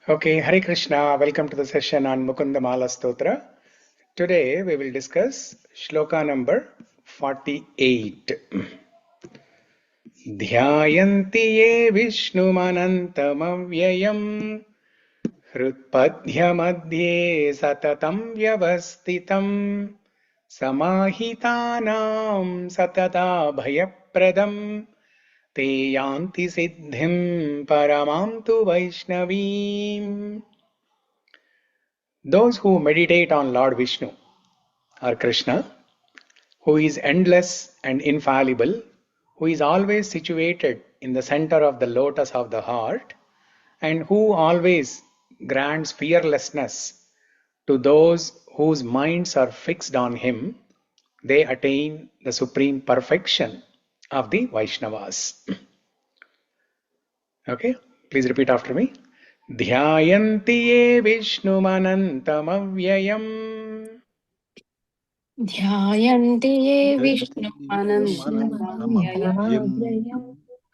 Okay, Hare Krishna. Welcome to the session on Mukunda-Mālā-Stotra. Today we will discuss Shloka number 48. Dhyāyanti ye Visnu-anantam avyayam hrut-padma-madhye satatam vyavasthitam samāhitānām satatābhaya-pradam te-yānti siddhim paramām tu Vaisnavīm. Those who meditate on Lord Vishnu or Krishna, who is endless and infallible, who is always situated in the center of the lotus of the heart, and who always grants fearlessness to those whose minds are fixed on him, they attain the supreme perfection of the Vaisnavas. Okay, please repeat after me. Dhyāyanti ye Visnu-anantam avyayam dhyāyanti ye Visnu anantam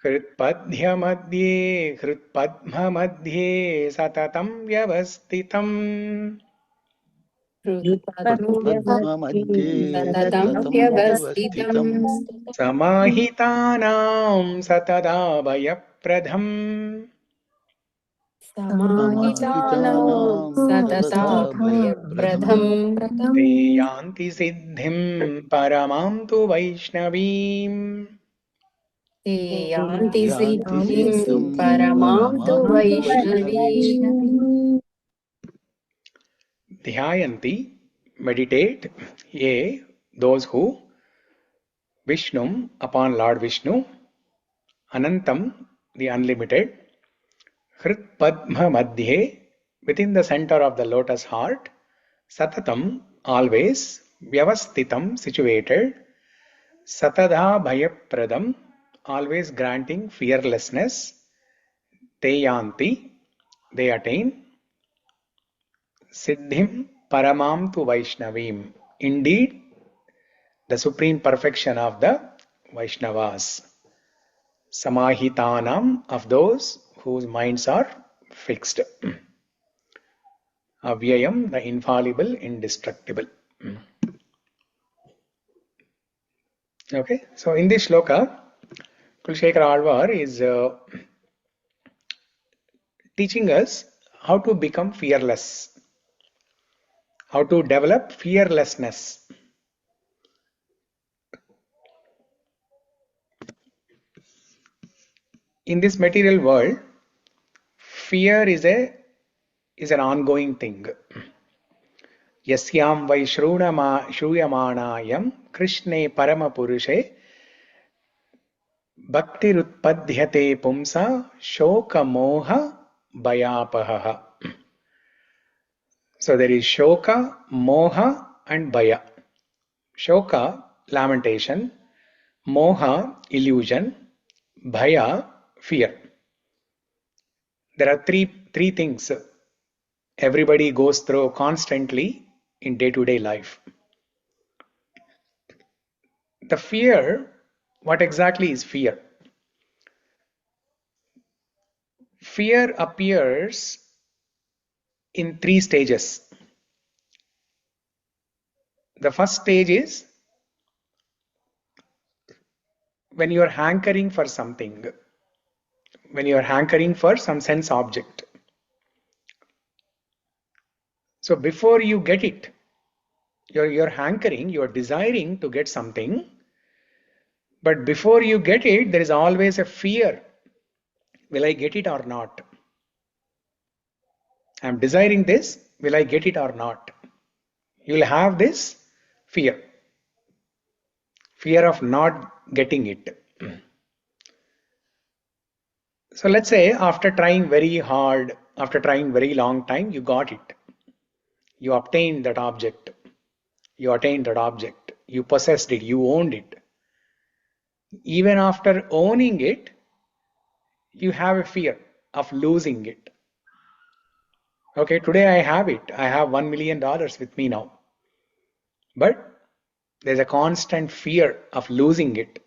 hrut-padma-madhye satatam vyavasthitam satatam vyavasthitam samāhitānām satatābhaya-pradam samāhitānām satatābhaya-pradam te-yānti siddhim paramām tu Vaisnavīm. yānti siddhim paramām tu Vaisnavīm. Dhyāyanti, meditate, ye, those who, Vishnum, upon Lord Vishnu, anantam, the unlimited, hrut-padma-madhye, within the center of the lotus heart, satatam, always, vyavasthitam, situated, satatābhaya-pradam, always granting fearlessness, te-yānti, they attain, siddhim paramām tu Vaisnavīm, indeed the supreme perfection of the Vaisnavas, samāhitānām, of those whose minds are fixed, avyayam, the infallible, indestructible. Okay, so in this shloka, Kulshekara Alvar is teaching us how to become fearless, how to develop fearlessness. In this material world, fear is an ongoing thing. Yasyam vai shruyamānāyam Krishne paramapurushe bhakti rutpadhyate pumsa shoka moha bhayapaha. So there is shoka, moha and bhaya. Shoka, lamentation; moha, illusion; bhaya, fear. There are three things everybody goes through constantly in day-to-day life. The fear, what exactly is fear? Fear appears in three stages. The first stage is when you are hankering for something, when you are hankering for some sense object. So before you get it, you're hankering, you're desiring to get something, but before you get it, there is always a fear. Will I get it or not? I'm desiring this, will I get it or not? You will have this fear of not getting it. So let's say after trying very hard, after trying very long time, you got it. You obtained that object. You attained that object. You possessed it. You owned it. Even after owning it, you have a fear of losing it. Okay, today I have it. I have $1 million with me now. But there's a constant fear of losing it,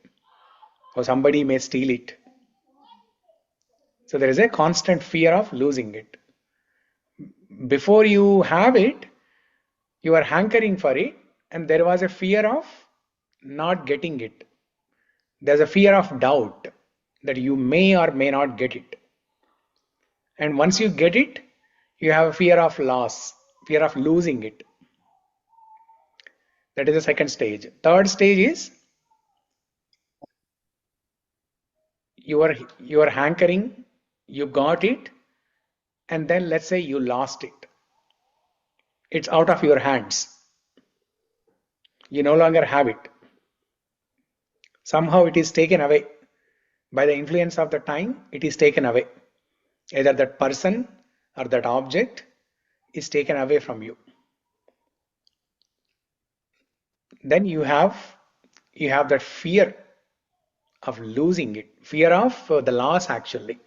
or somebody may steal it. So there is a constant fear of losing it. before you have it, you are hankering for it, and there was a fear of not getting it. There's a fear of doubt that you may or may not get it. And once you get it, you have a fear of loss, fear of losing it. That is the second stage. Third stage is you are hankering, you got it, and then let's say you lost it. It's out of your hands. You no longer have it. Somehow it is taken away. By the influence of the time, it is taken away. Either that person or that object is taken away from you. Then you have that fear of losing it, fear of the loss, actually,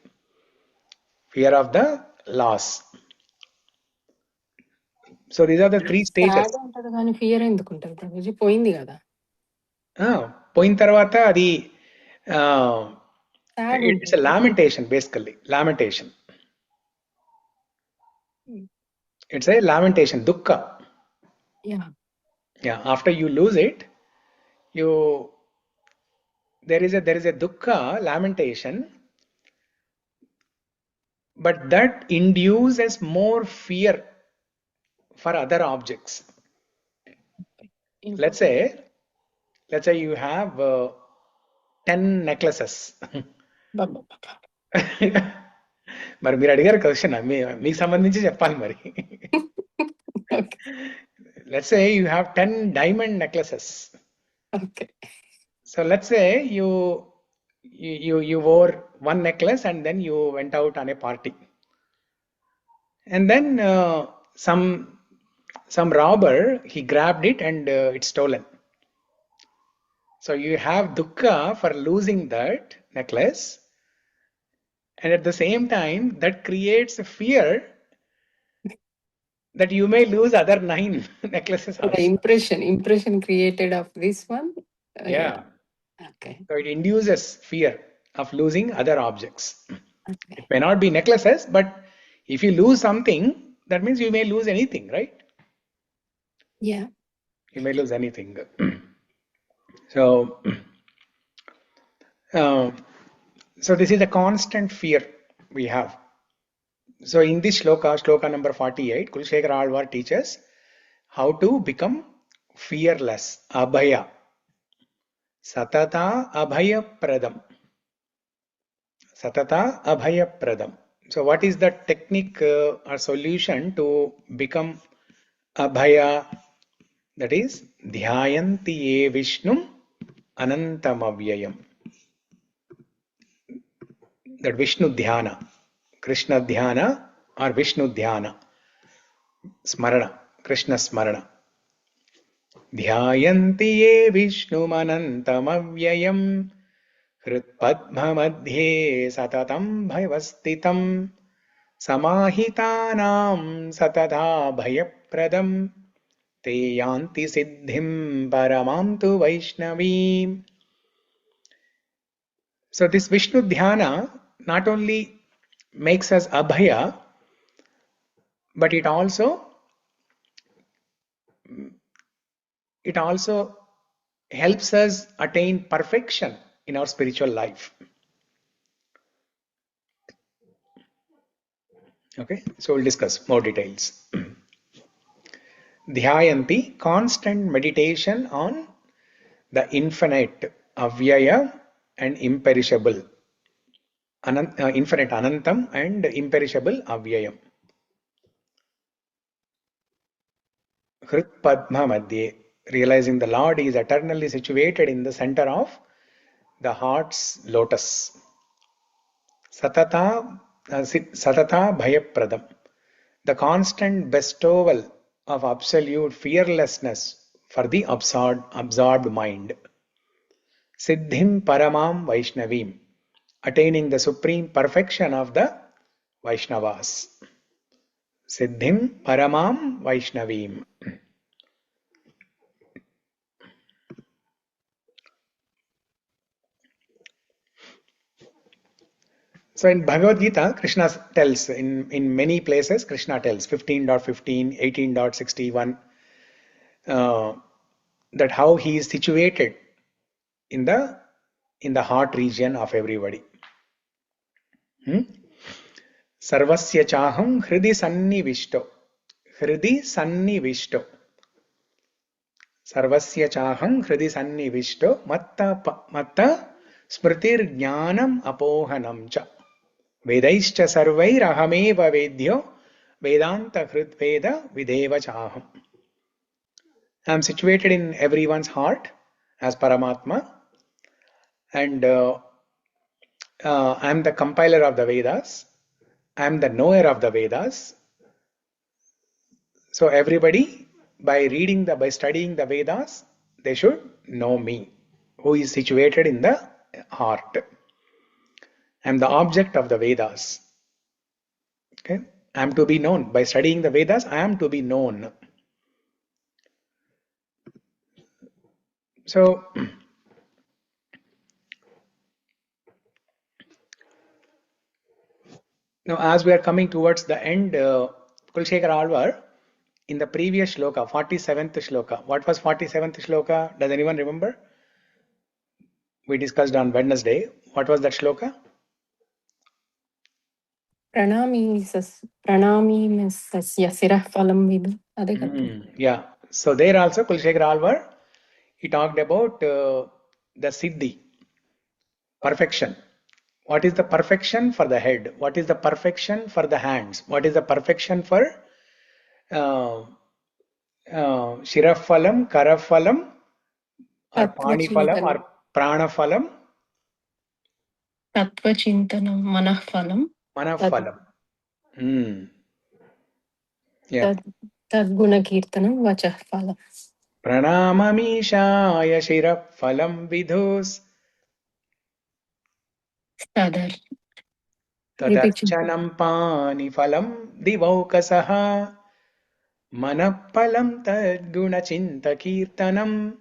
fear of the loss. So these are the three stages. Sad ఉంటది కానీ fear ఎందుకు ఉంటది ప్రభుజీ? పోయింది కదా. పోయిన తర్వాత అది sad it's a lamentation, basically lamentation. It's a lamentation, dukkha. Yeah, after you lose it, there is a dukkha, lamentation, but that induces more fear for other objects. Let's say you have 10 necklaces. మరి మీరు అడిగారు question, మీకు సంబంధించి చెప్పాలి మరి. Let's say you have 10 diamond necklaces. Okay. So let's say you wore one necklace and then you went out on a party, and then some robber, he grabbed it and it's stolen. So you have dukkha for losing that necklace, and at the same time that creates a fear that you may lose other 9 necklaces also. The impression created of this one. Yeah. Okay. So it induces fear of losing other objects. Okay. It may not be necklaces, but if you lose something, that means you may lose anything, right? Yeah. You may lose anything. So this is a constant fear we have. So in this shloka number 48, Kulshekara Alvar teaches how to become fearless, Abhaya, satatābhaya-pradam. Satatābhaya-pradam. So what is the technique or solution to become Abhaya? That is dhyāyanti Visnu anantam avyayam. That Vishnu dhyana, Krishna dhyana or Vishnu dhyana, smarana, Krishna smarana. Dhyāyanti Vishnu anantam avyayam t-padma-madhye satatam vyavasthitam samāhitānām satatābhaya-pradam yānti siddhim paramām tu Vaisnavīm. So this Vishnu dhyana not only makes us Abhaya, but it also helps us attain perfection in our spiritual life. Okay, so we'll discuss more details. Dhyāyanti, constant meditation on the infinite, avyaya, and imperishable. Infinite anantam and imperishable avyayam. t-padma-madhye, realizing the Lord is eternally situated in the center of the heart's lotus. Satatābhaya-pradam, the constant bestowal of absolute fearlessness for the absorbed mind. Siddhim paramām Vaisnavīm, attaining the supreme perfection of the Vaisnavas. Siddhim paramām Vaisnavīm. So in Bhagavad Gita, Krishna tells, in many places, Krishna tells 15.15, 18.61, that how he is situated in the heart region of everybody. Sarvasya chaham hridi sannivishto. Hridi sannivishto. Sarvasya chaham hridi sannivishto matta smritir jnanam apohanam cha. Vedaischa sarvair ahameva vedyo vedanta hridveda videva chaham. I am situated in everyone's heart as Paramatma, and I am the compiler of the Vedas. I am the knower of the Vedas. So everybody, by studying the Vedas, they should know me, who is situated in the heart. I am the object of the Vedas. Okay, I am to be known. By studying the Vedas, I am to be known. So now, as we are coming towards the end, Kulshekar Alvar, in the previous shloka, 47th shloka, what was 47th shloka? Does anyone remember? We discussed on Wednesday. What was that shloka? Pranami sasya sirah phalam vidu. Yeah. So there also Kulshekar Alvar, he talked about the siddhi, perfection. What is the perfection for the head? What is the perfection for the hands? What is the perfection for shiraphalam, karaphalam, or paniphalam, or pranaphalam? Tattvachintanam manaphalam. Manaphalam. Yeah. Tadguna kirtanam vachah phalam. Pranamamishaya shiraphalam vidhus. Tadarchanam panifalam divaukasaha. Manappalam tadgunachinta kirtanam.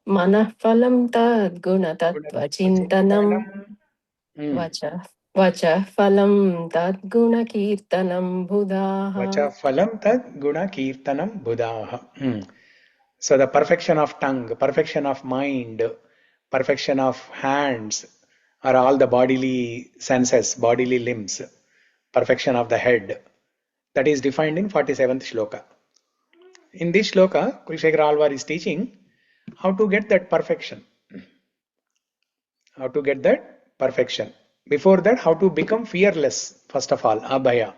Manaphalam tadguna tattvachintanam vachah phalam tadguna kirtanam buddhaha. Vachaphalam tad guna kirtanam buddhaha. So the perfection of tongue, perfection of mind, perfection of hands, are all the bodily senses, bodily limbs, perfection of the head. That is defined in 47th shloka. In this shloka, Kulshekar Alvar is teaching how to get that perfection. How to get that perfection. Before that, how to become fearless, first of all, Abhaya.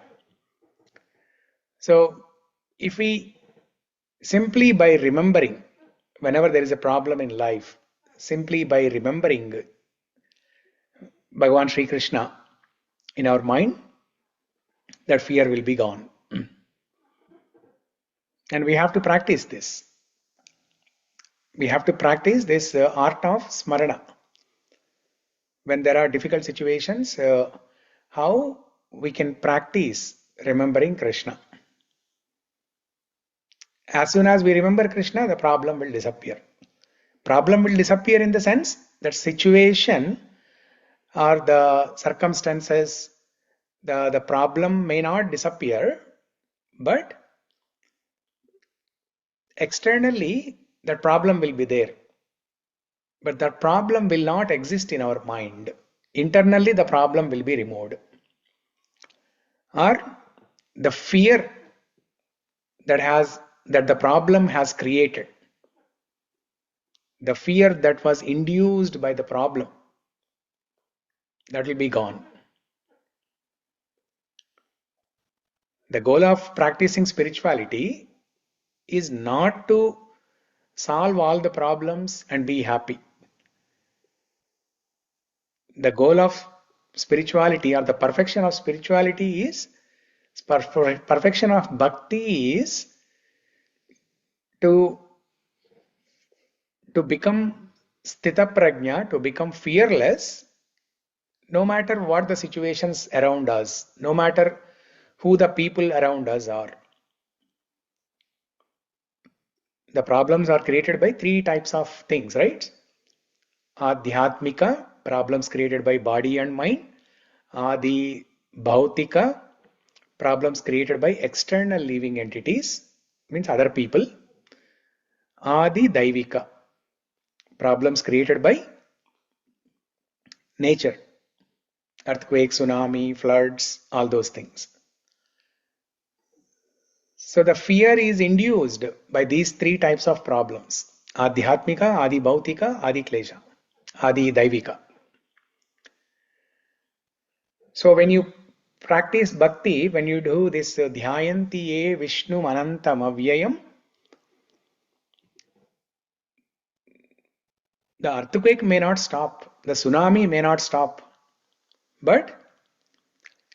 So, if we simply by remembering, whenever there is a problem in life, simply by remembering Bhagavan Sri Krishna in our mind, that fear will be gone. And we have to practice this. We have to practice this art of smarana. When there are difficult situations, how we can practice remembering Krishna. As soon as we remember Krishna, the problem will disappear. Problem will disappear in the sense that situation or the circumstances, the problem may not disappear, but externally that problem will be there. But that problem will not exist in our mind. Internally the problem will be removed. Or the fear that the problem has created, the fear that was induced by the problem, that will be gone. The goal of practicing spirituality is not to solve all the problems and be happy. The goal of spirituality or the perfection of spirituality is, perfection of bhakti is to become sthita prajna, to become fearless, no matter what the situations around us, no matter who the people around us are. The problems are created by three types of things, right? Adhyatmika, problems created by body and mind. Adi bhautika, problems created by external living entities, means other people. Adi daivika, problems created by nature, earthquake, tsunami, floods, all those things. So the fear is induced by these three types of problems: adhyatmika, adi bhautika, adi klesha, adi daivika. So when you practice bhakti, when you do this dhyāyanti Visnu anantam avyayam, the earthquake may not stop, the tsunami may not stop, but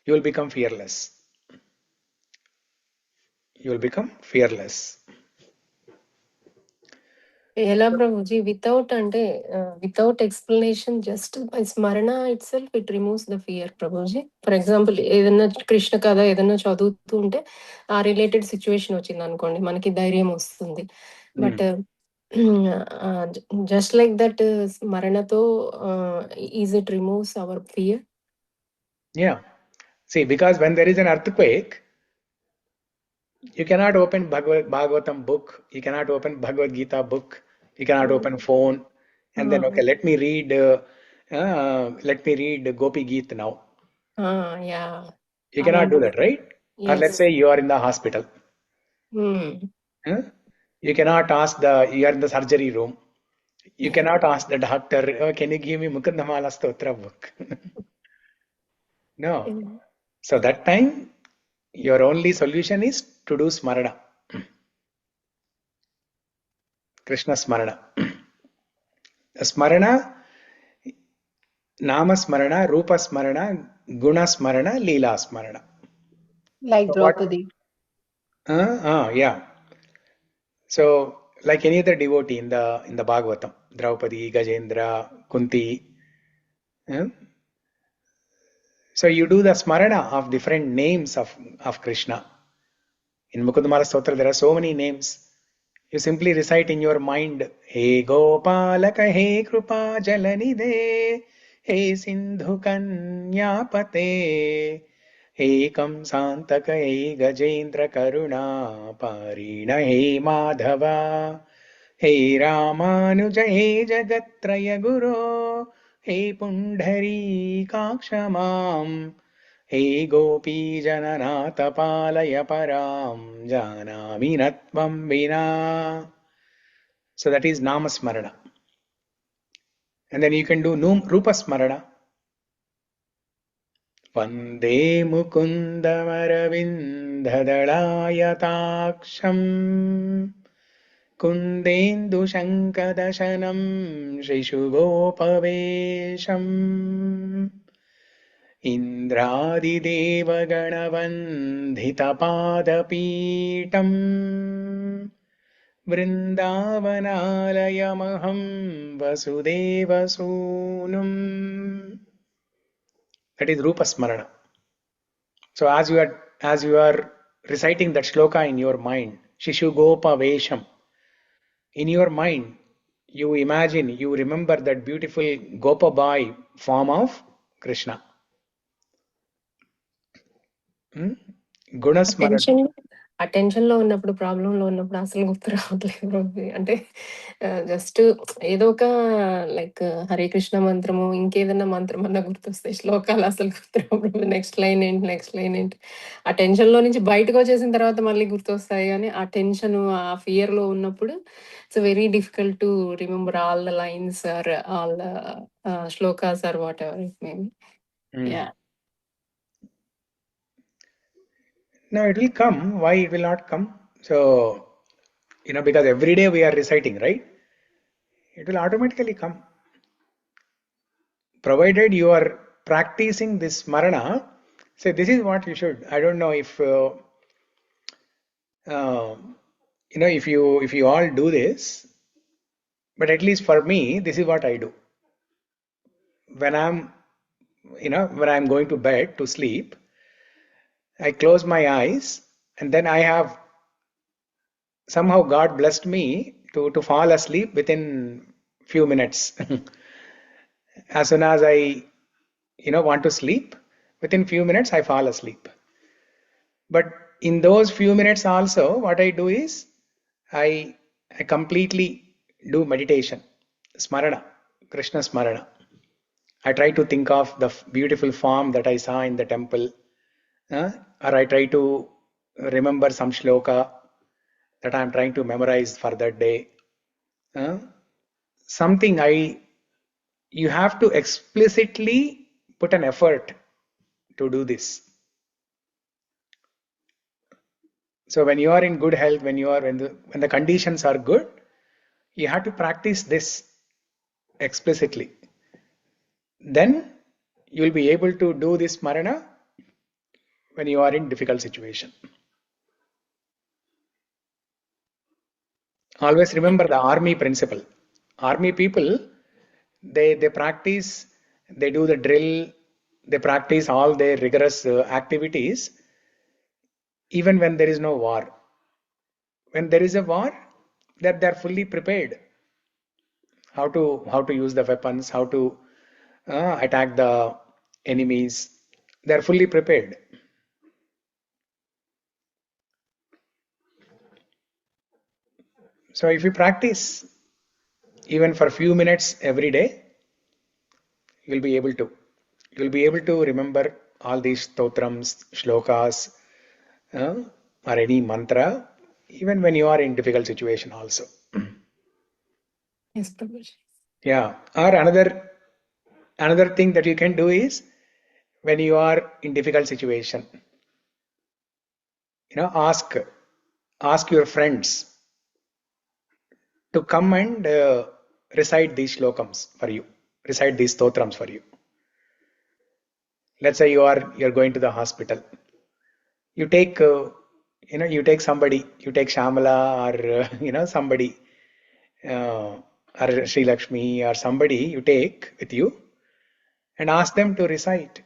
you will become fearless. You will become fearless. ఎలా Prabhuji without అంటే without explanation just by స్మరణ it self it removes the fear Prabhuji. For example ఏదైనా కృష్ణ కథ ఏదైనా చదువుతూ ఉంటే ఆ related situation వచ్చింది అనుకోండి, మనకి ధైర్యం వస్తుంది. బట్ జస్ట్ లైక్ దట్ స్మరణతో is it removes our fear? Yeah. See, because when there is an earthquake, you cannot open Bhagavatam book, you cannot open Bhagavad Gita book, you cannot open phone, and then okay, let me read Gopi Geet now. Yeah. You cannot do that, right? Or let's Yes. say you are in the hospital. You cannot ask you are in the surgery room. You cannot ask the doctor, oh, can you give me Mukunda-Mālā-Stotra book? No. So that time, your only solution is to do smarana. Krishna smarana. Smarana, nama smarana, rupa smarana, guna smarana, leela smarana. Like So Draupadi. Yeah. So like any other devotee in the Bhagavatam, Draupadi, Gajendra, Kunti. So you do the smarana of different names of Krishna. In Mukunda-Mālā-Stotra, there are so many names. You simply recite in your mind, He Gopalaka, He Krupa Jalanide, He Sindhu Kanyapate, He Kamsantaka, He Gajendra Karuna, Parina, He Madhava, He Ramanuja, He Jagatraya Guru, He Pundhari Kakshamam, He Gopi Jananata Palaya Param Janami Natvam Vina. So that is Nama Smarana. And then you can do Rupa Smarana. Vande Mukundam-Aravindadalayataaksham Kundendu Shankadashanam Shishugopavesham Indradidevaganavandhitapadapītam Vrindavanalayamaham Vasudeva-Sunam. That is Rupa Smarana. So as you are reciting that shloka in your mind, Shishugopa Vesham, in your mind, you imagine, you remember that beautiful Gopa Bai form of Krishna. Guna Smarana. Attention లో ఉన్నప్పుడు, problem లో ఉన్నప్పుడు అసలు గుర్తు రావట్లేదు. అంటే just ఏదో ఒక లైక్ హరే కృష్ణ మంత్రము, ఇంకేదన్నా మంత్రం అన్నా గుర్తొస్తాయి, శ్లోకాలు అసలు గుర్తు రావడం. నెక్స్ట్ లైన్ ఏంటి. ఆ టెన్షన్ లో నుంచి బయటకు వచ్చేసిన తర్వాత మళ్ళీ గుర్తొస్తాయి. కానీ ఆ టెన్షన్, ఆ ఫియర్ లో ఉన్నప్పుడు it's very difficult to remember all the lines or all the shlokas or whatever it may be. Yeah. No, it will come. Why it will not come? So, because every day we are reciting, right? It will automatically come. Provided you are practicing this smarana, say this is what you should. I don't know if if you all do this, but at least for me, this is what I do. When I'm going to bed to sleep, I close my eyes, and then I have somehow God blessed me to fall asleep within few minutes. As soon as I, want to sleep, within few minutes I fall asleep. But in those few minutes also, what I do is I completely do meditation, smarana, Krishna smarana. I try to think of the beautiful form that I saw in the temple, or I try to remember some shloka that I am trying to memorize for that day. Something you have to explicitly put an effort to do this. So when you are in good health, when the conditions are good, you have to practice this explicitly. Then you will be able to do this marana when you are in difficult situation. Always remember the army principle. Army people, they practice, they do the drill, they practice all their rigorous activities even when there is no war. When there is a war, they're fully prepared. How to use the weapons, how to attack the enemies. They're fully prepared. So if you practice even for a few minutes every day, you'll be able to. You'll be able to remember all these stotrams, shlokas, or any mantra, even when you are in difficult situation also. Yes, Prabhuji. Yeah. Or another thing that you can do is when you are in difficult situation, ask your friends to come and recite these slokams for you, recite these stotrams for you. Let's say you're going to the hospital. You take you take somebody, you take Shamala or somebody, or Sri Lakshmi or somebody you take with you and ask them to recite.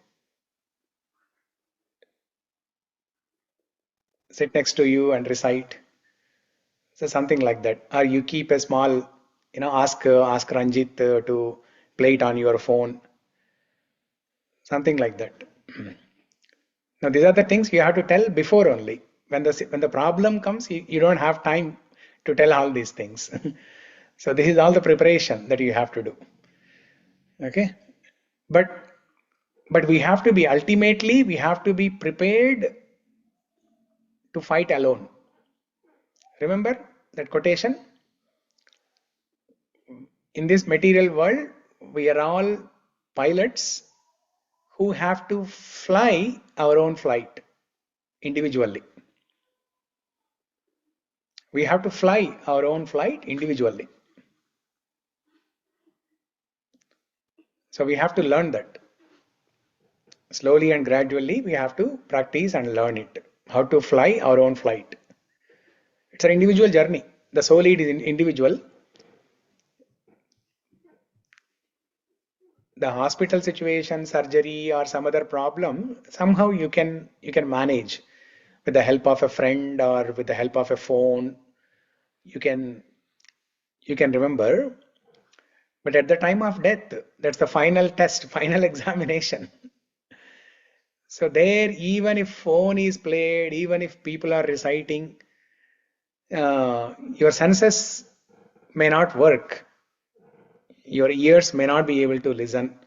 Sit next to you and recite. So something like that. Or you keep a small, ask Ranjit to play it on your phone. Something like that. Now these are the things you have to tell before only. When the problem comes, you don't have time to tell all these things. So this is all the preparation that you have to do. Okay, but we have to be ultimately we have to be prepared to fight alone. Remember that quotation? In this material world, we are all pilots who have to fly our own flight individually. We have to fly our own flight individually. So we have to learn that. Slowly and gradually, we have to practice and learn it. How to fly our own flight. It's an individual journey. The soul is individual. The hospital situation, surgery, or some other problem, somehow you can manage with the help of a friend or with the help of a phone. You can remember, but at the time of death, that's the final test, final examination. So there, even if phone is played, even if people are reciting, your senses may not work. Your ears may not be able to listen.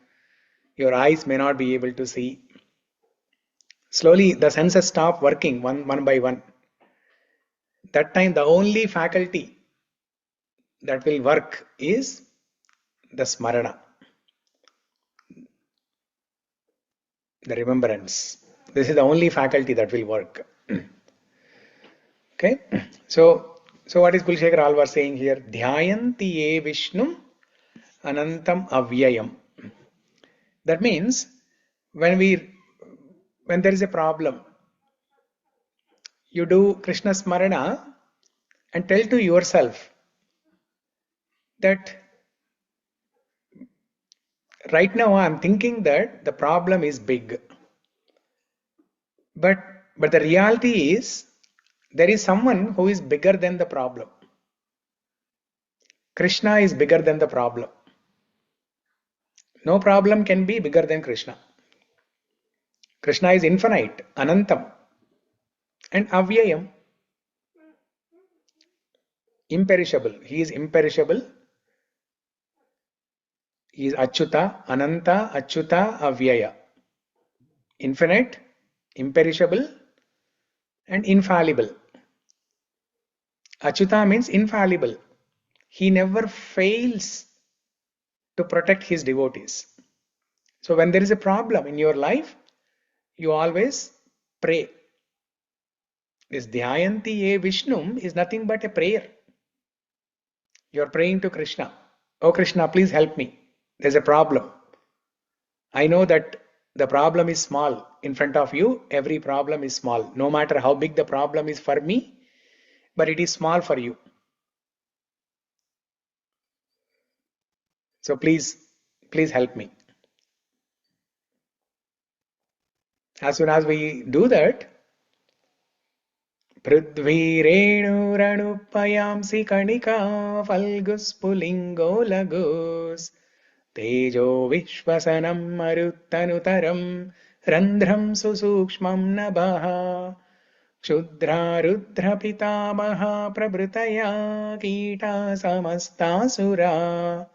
Your eyes may not be able to see. Slowly, the senses stop working one by one. That time, the only faculty that will work is the smarana, the remembrance. This is the only faculty that will work. Okay, so what is Kulshekar Alvar saying here? Dhyāyanti ye Visnu anantam avyayam. That means when there is a problem, you do Krishna Smarana and tell to yourself that right now I'm thinking that the problem is big. But the reality is there is someone who is bigger than the problem. Krishna is bigger than the problem. No problem can be bigger than Krishna. Krishna is infinite, anantam, and avyayam, imperishable. He is imperishable. He is Achyuta, Ananta, Achyuta, Avyaya. Infinite, imperishable, and infallible. Achyuta means infallible. He never fails to protect his devotees. So when there is a problem in your life, you always pray. This dhyāyanti Visnu is nothing but a prayer. You are praying to Krishna. Oh Krishna, please help me. There's a problem. I know that the problem is small. In front of you, every problem is small. No matter how big the problem is for me, but it is small for you. So please help me. As soon as we do that, Prithvi Renu Ranupayamsi Kanika Falgus Pulingo Lagos Tejo Vishwasanam Maruttanutaram Randhram Susukshmam Nabaha Kshudra Rudra Pitamaha Prabhritaya Kita Samastasura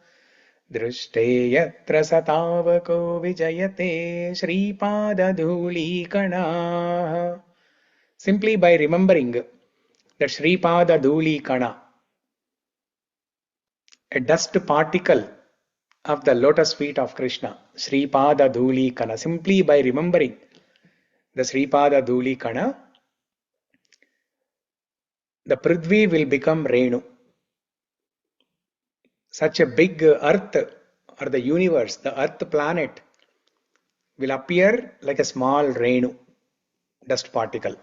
Drishte Yatra Satavako Vijayate Shripada Simply by remembering that Shripada Dhuli Kana, a dust particle of the lotus feet of Krishna, Shripada Dhuli Kana, simply by remembering the Shripada Dhuli Kana, the Prithvi will become Renu. Such a big earth or the universe, the earth planet, will appear like a small Renu, dust particle.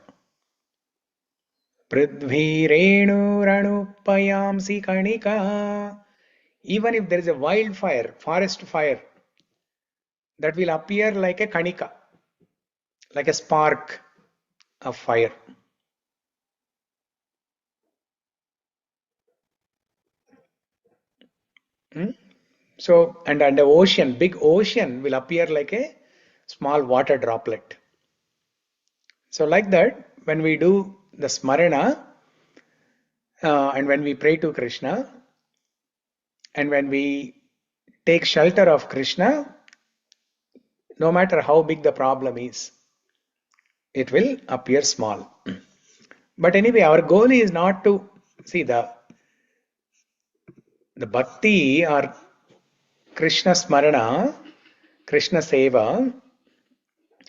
Prithvi Renu Ranupayamsi Kanika. Even if there is a wildfire, forest fire, that will appear like a kanika, like a spark of fire. So, and the ocean, big ocean will appear like a small water droplet. So like that, when we do the smarana, and when we pray to Krishna, and when we take shelter of Krishna, no matter how big the problem is, it will appear small. But anyway, our goal is not to see the bhakti or Krishna smarana, Krishna seva,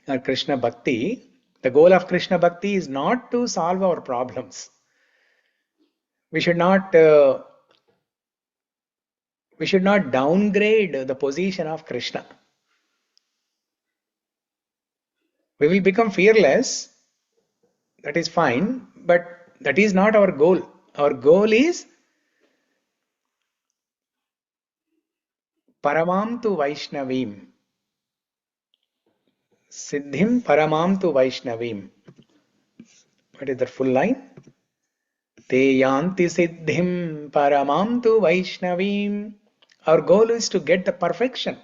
or Krishna bhakti. The goal of Krishna bhakti is not to solve our problems. We should not downgrade the position of Krishna. We will become fearless, that is fine, but that is not our goal. Our goal is paramām tu Vaisnavim. Siddhim paramām tu Vaisnavim. What is the full line? Te yānti siddhim paramām tu Vaisnavim. Our goal is to get the perfection.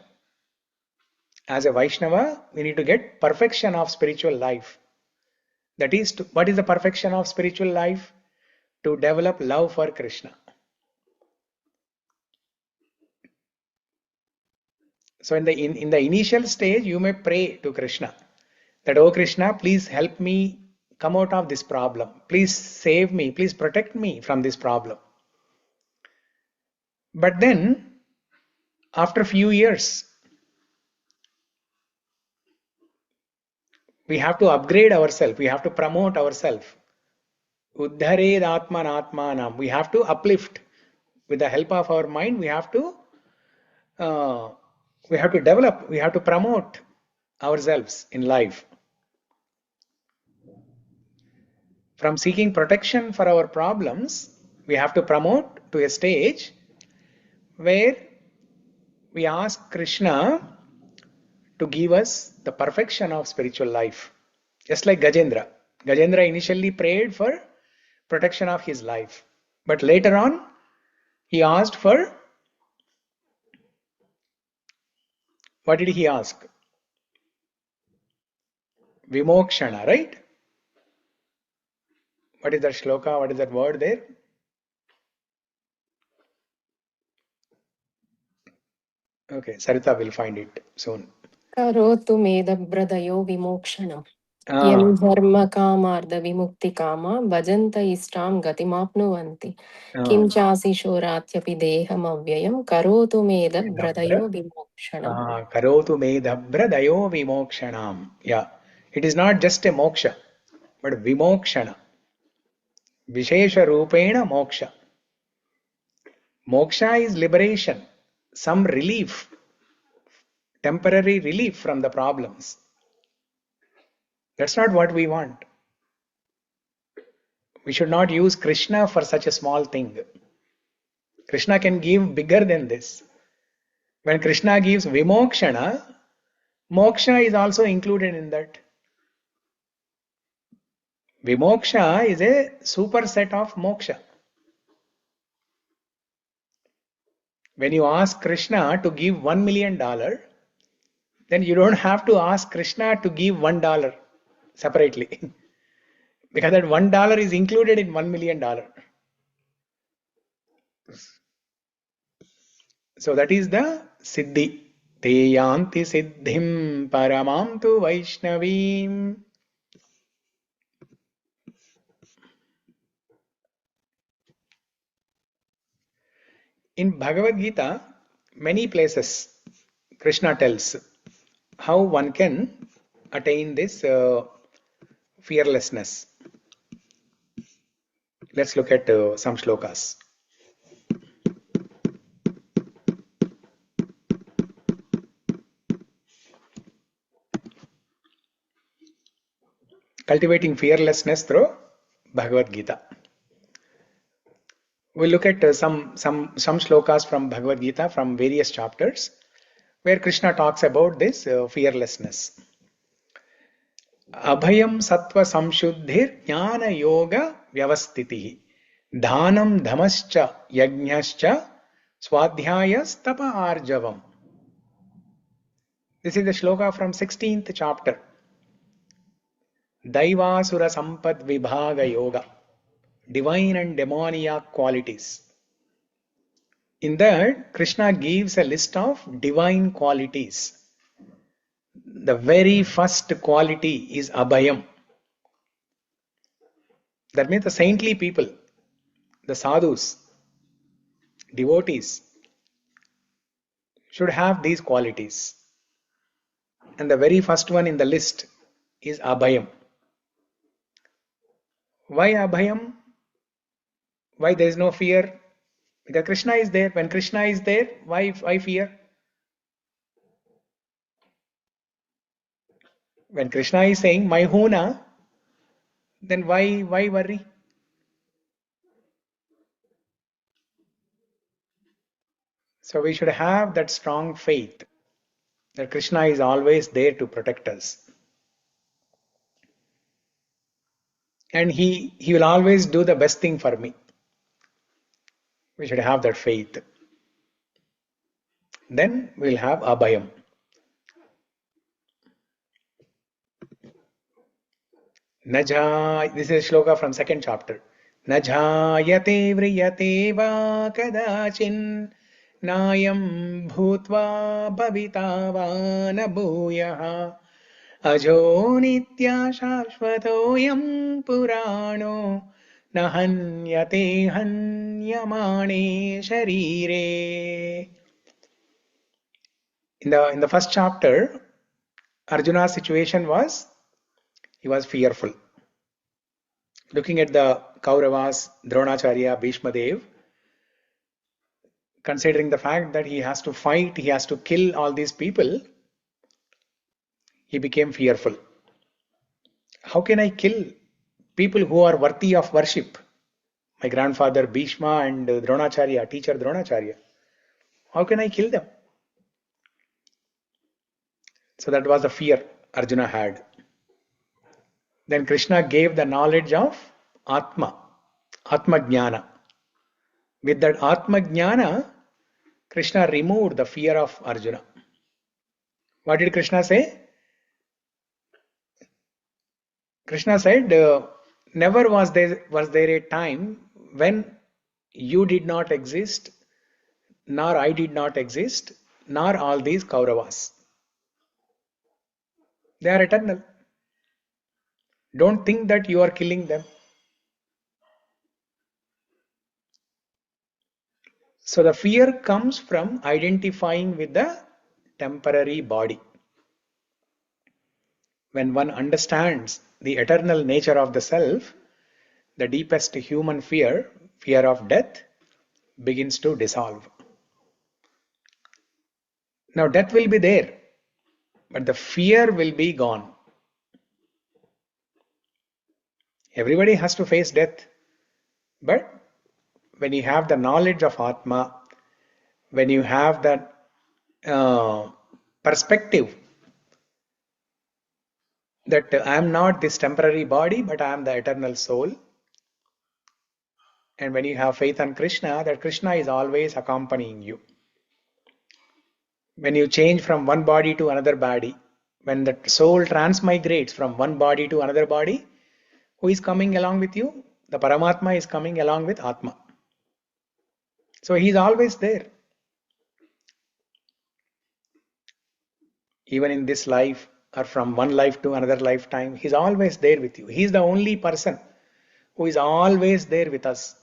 As a Vaishnava, we need to get perfection of spiritual life. That is, what is the perfection of spiritual life? To develop love for Krishna. So in the initial stage, you may pray to Krishna that, oh Krishna, please help me come out of this problem. Please save me. Please protect me from this problem. But then, after a few years, we have to upgrade ourselves. We have to promote ourselves. Uddhared atmanatmanam. We have to uplift. With the help of our mind, we have to develop. We have to promote ourselves in life. From seeking protection for our problems, we have to promote to a stage where we ask Krishna to give us the perfection of spiritual life. Just like Gajendra. Gajendra initially prayed for protection of his life. But later on, he asked for What did he ask? Vimokshana, right? What is that shloka? What is that word there? Okay, Sarita will find it soon. Karotu medabhradayo vimokshana. Ah, Yam dharma kamarda vimukti kama bhajanta istam gatimapnuvanti. Kim chasi shoratyapi deham avyayam karotu medabhradayo vimokshanam. karotu medabhradayo vimokshanam. Yeah, it is not just a moksha, but vimokshana. Vishesha rupena moksha. Moksha is liberation, some relief, temporary relief from the problems. That's not what we want. We should not use Krishna for such a small thing. Krishna can give bigger than this. When Krishna gives vimokshana, moksha is also included in that. Vimoksha is a superset of moksha. When you ask Krishna to give $1 million, then you don't have to ask Krishna to give $1 separately. Because that $1 is included in $1 million. So that is the siddhi. Te-yānti siddhim paramām tu Vaisnavīm. In Bhagavad Gita, many places Krishna tells how one can attain this fearlessness. Let's look at some shlokas. Cultivating fearlessness through Bhagavad Gita. We'll look at some shlokas from Bhagavad Gita from various chapters where Krishna talks about this fearlessness. Abhayam sattva samshuddhir jnana yoga vyavasthitam dhanam dhamascha yajñascha swadhyayas tapa arjavam. This is the shloka from 16th chapter. Daivasura sampad vibhaga yoga. Divine and demoniac qualities. In that, Krishna gives a list of divine qualities. The very first quality is Abhayam. That means the saintly people, the sadhus, devotees should have these qualities. And the very first one in the list is Abhayam. Why Abhayam? Why there is no fear? Because Krishna is there. When Krishna is there, why fear? When Krishna is saying, "My huna," then why worry? So we should have that strong faith that Krishna is always there to protect us. And he will always do the best thing for me. We should have that faith. Then we'll have Abhayam. This is a shloka from 2nd chapter. Najhayate vriyate va kadachin nayam bhutva bhavita va na bhuyah ajo nitya shashvatoyam purano nahanyate hanyamane sharire. In the first chapter, Arjuna's situation was he was fearful. Looking at the Kauravas, Dronacharya, Bhishma Dev, considering the fact that he has to fight, he has to kill all these people, he became fearful. How can I kill people who are worthy of worship? My grandfather Bhishma and Dronacharya, teacher Dronacharya. How can I kill them? So that was the fear Arjuna had. Then Krishna gave the knowledge of Atma Jnana. With that Atma Jnana, Krishna removed the fear of Arjuna. What did Krishna say? Krishna said, never was there a time when you did not exist, nor I did not exist, nor all these Kauravas. They are eternal. Don't think that you are killing them. So the fear comes from identifying with the temporary body. When one understands the eternal nature of the self, the deepest human fear, fear of death, begins to dissolve. Now death will be there, but the fear will be gone. Everybody has to face death. But when you have the knowledge of Atma, when you have that perspective that I am not this temporary body, but I am the eternal soul. And when you have faith on Krishna, that Krishna is always accompanying you. When you change from one body to another body, when the soul transmigrates from one body to another body, who is coming along with you? The Paramatma is coming along with Atma. So he is always there. Even in this life or from one life to another lifetime, he is always there with you. He is the only person who is always there with us.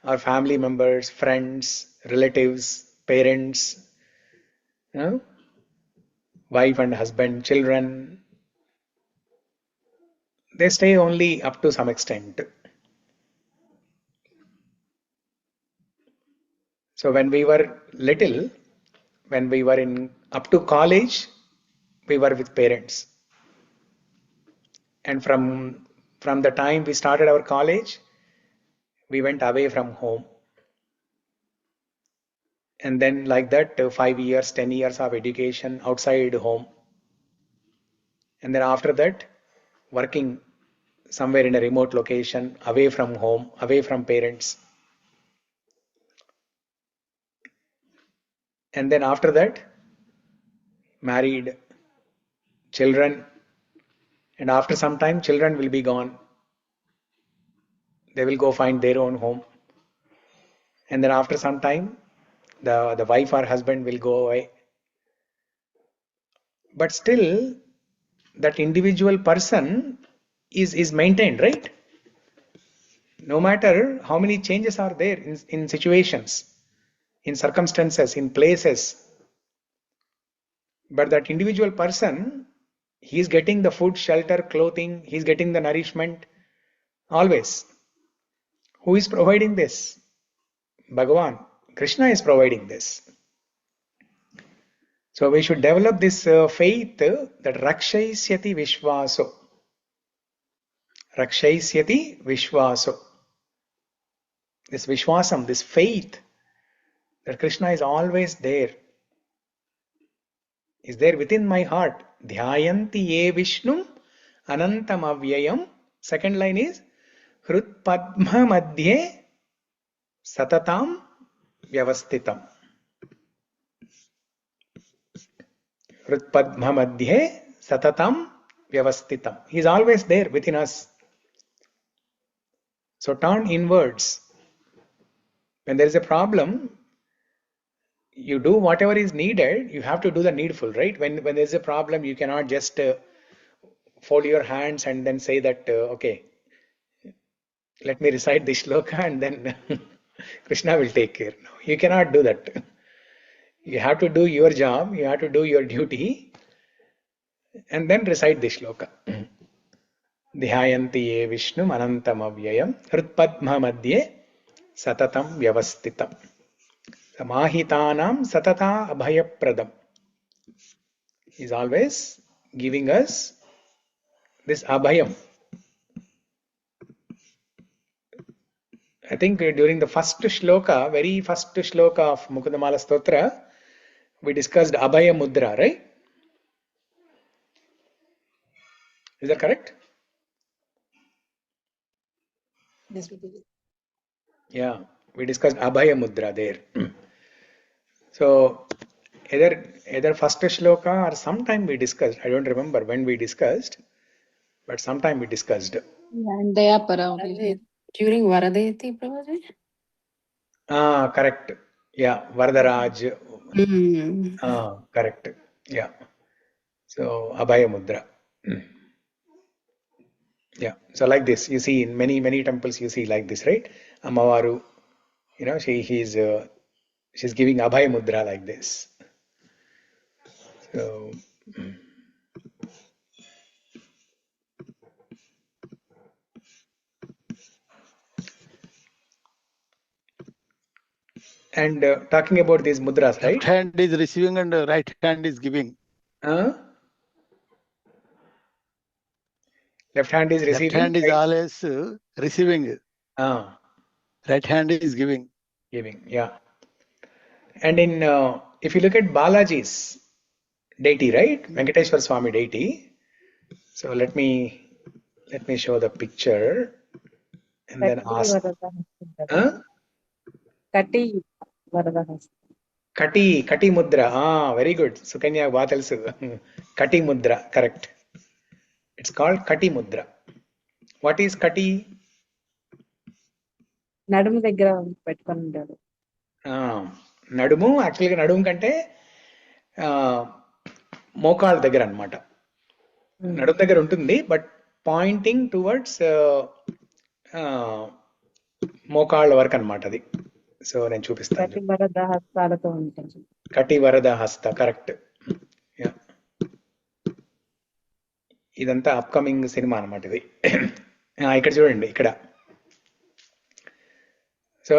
Our family members, friends, relatives, parents, you know, wife and husband, children, they stay only up to some extent. So when we were little, when we were in up to college, we were with parents. And from the time we started our college, we went away from home. And then like that, 5 years, 10 years of education outside home. And then after that, working somewhere in a remote location, away from home, away from parents. And then after that, married, children, and after some time, children will be gone. They will go find their own home. And then after some time, the wife or husband will go away. But still, that individual person is maintained, right? No matter how many changes are there in situations, in circumstances, in places, but that individual person, he is getting the food, shelter, clothing, he is getting the nourishment always. Who is providing this? Bhagavan. Krishna is providing this. So we should develop this faith that rakshaisyati vishvaso. Rakshaisyati vishvaso. This vishwasam, this faith that Krishna is always there, is there within my heart. Dhyāyanti ye Vishnum anantam avyayam. Second line is t-padma-madhye satatam vyavasthitam. T-padma-madhye satatam vyavasthitam. He is always there within us. So turn inwards. When there is a problem, you do whatever is needed. You have to do the needful, right? When there is a problem, you cannot just fold your hands and then say that, okay, let me recite this shloka and then Krishna will take care. No, you cannot do that. You have to do your job, you have to do your duty, and then recite this shloka. Dhyāyanti ye Vishnum anantam avyayam t-padma-madhye satatam vyavasthitam. Samāhitānām satatābhaya-pradam. He is always giving us this abhayam. I think during the first shloka, very first shloka of Mukunda-Mālā-Stotra, we discussed Abhaya mudra, right? Is that correct? Yes, we did. Yeah, we discussed Abhaya mudra there. So either first shloka or sometime we discussed. I don't remember when we discussed, but sometime we discussed. And they are param. During Varadeti, Prabhuji? Correct. Yeah, Varadaraj. Mm. Correct. Yeah. So Abhaya Mudra. Yeah. So like this, you see in many temples you see like this, right? Amavaru, she's giving Abhaya Mudra like this. So and talking about these mudras, right? Left hand is receiving and right hand is giving. Left hand is receiving. Left hand is always receiving. Right hand is giving. Giving, yeah. And in if you look at Balaji's deity, right? Venkateshwar Swami deity. So let me show the picture and then ask. Kati Mudra. Very good. Sukanya Vatalsu. Kati Mudra, correct. It's called Kati Mudra. What is Kati? నడుము దగ్గర పెట్టుకొని ఉంటాడు. నడుము యాక్చువల్గా నడుము కంటే మోకాళ్ళ దగ్గర అన్నమాట. నడుము దగ్గర ఉంటుంది, బట్ పాయింటింగ్ టువర్డ్స్ మోకాళ్ళ వరకు అన్నమాట అది. సో నేను చూపిస్తాను. కటి వరద హస్తాలతో ఉంటుంది. కటి వరద హస్త, కరెక్ట్. ఇదంతా అప్కమింగ్ సినిమా అన్నమాట ఇది. ఇక్కడ చూడండి, ఇక్కడ. So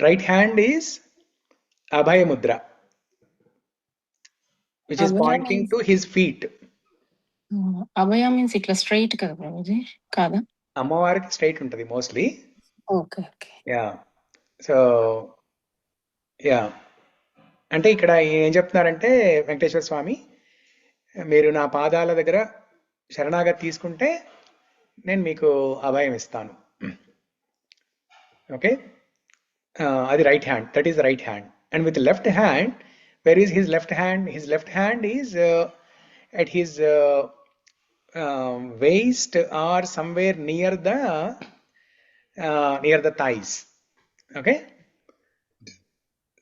right hand is Abhaya Mudra, which is pointing to his feet. Abhaya means itla straight kada Prabhuji? Kada? అమ్మవారికి స్ట్రైట్ ఉంటుంది mostly. Okay. Yeah. So yeah, అంటే ఇక్కడ ఏం చెప్తున్నారంటే వెంకటేశ్వర స్వామి, మీరు నా పాదాల దగ్గర శరణాగతి తీసుకుంటే నేను మీకు అభయం ఇస్తాను. ఓకే, అది right hand, that is right hand. And with the left hand, where is his left hand? His left hand is at his waist or somewhere near the thighs. Okay.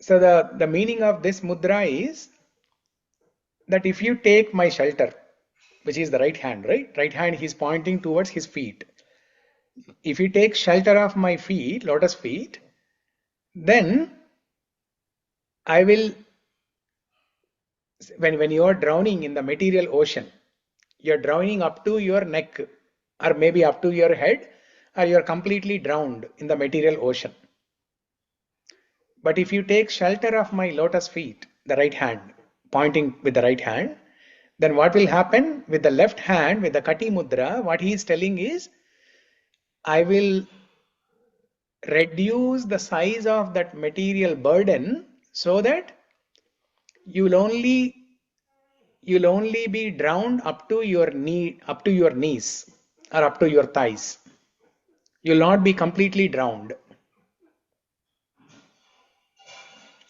So the meaning of this mudra is that if you take my shelter, which is the right hand, right hand, he's pointing towards his feet. If you take shelter of my feet, lotus feet, then I will, when you are drowning in the material ocean, you're drowning up to your neck or maybe up to your head, or you're completely drowned in the material ocean. But if you take shelter of my lotus feet, the right hand, pointing with the right hand, then what will happen with the left hand, with the Kati Mudra, what he is telling is, I will reduce the size of that material burden so that you'll only be drowned up to your knees or up to your thighs. You'll not be completely drowned.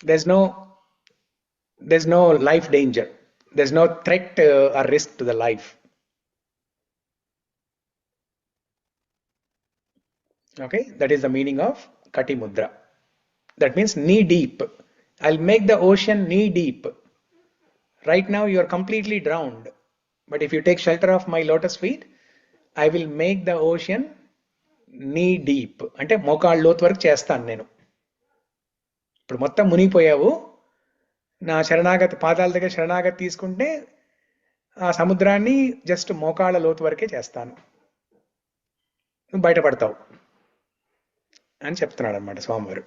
There's no life danger. There's no threat or risk to the life. Okay, that is the meaning of Kati Mudra. That means knee deep. I'll make the ocean knee deep. Right now you are completely drowned. But if you take shelter of my lotus feet, I will make the ocean knee deep. అంటే మోకాళ్ళ లోతు వరకు చేస్తాను నేను. ఇప్పుడు మొత్తం మునిగిపోయావు, నా శరణాగతి పాదాల దగ్గర శరణాగతి తీసుకుంటే ఆ సముద్రాన్ని జస్ట్ మోకాళ్ళ లోతు వరకే చేస్తాను, నువ్వు బయటపడతావు అని చెప్తున్నాడు అనమాట స్వామివారు.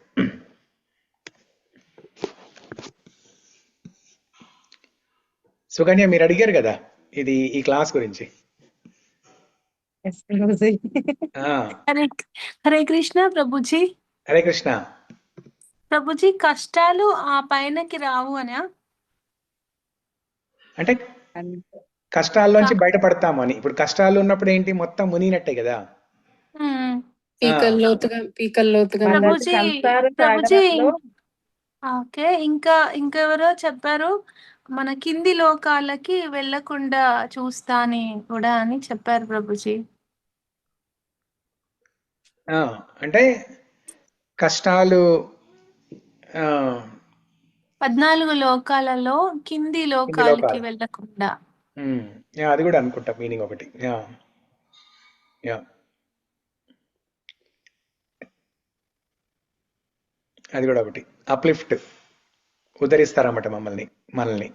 సుకన్య, మీరు అడిగారు కదా ఇది ఈ క్లాస్ గురించి. హరే కృష్ణ ప్రభుజీ. హరే కృష్ణ ప్రభుజీ, కష్టాలు ఆ పైనకి రావు అనా? అంటే కష్టాల్లోంచి బయటపడతాము అని. ఇప్పుడు కష్టాలు ఉన్నప్పుడు ఏంటి, మొత్తం మునిగినట్టే కదా. పీకల్లోతుగా ప్రభుజీ ఓకే. ఇంకెవరో చెప్పారు, మన కింది లోకాలకి వెళ్ళకుండా చూస్తా అని కూడా అని చెప్పారు ప్రభుజీ. అంటే కష్టాలు 14 లోకాలలో కింది కింది లోకాలకి లోకాలు. వెళ్ళకుండా. అది కూడా అనుకుంటా మీనింగ్ ఒకటి. యా అది కూడా ఒకటి. అప్లిఫ్ట్, ఉద్ధరిస్తారన్నమాట మనల్ని.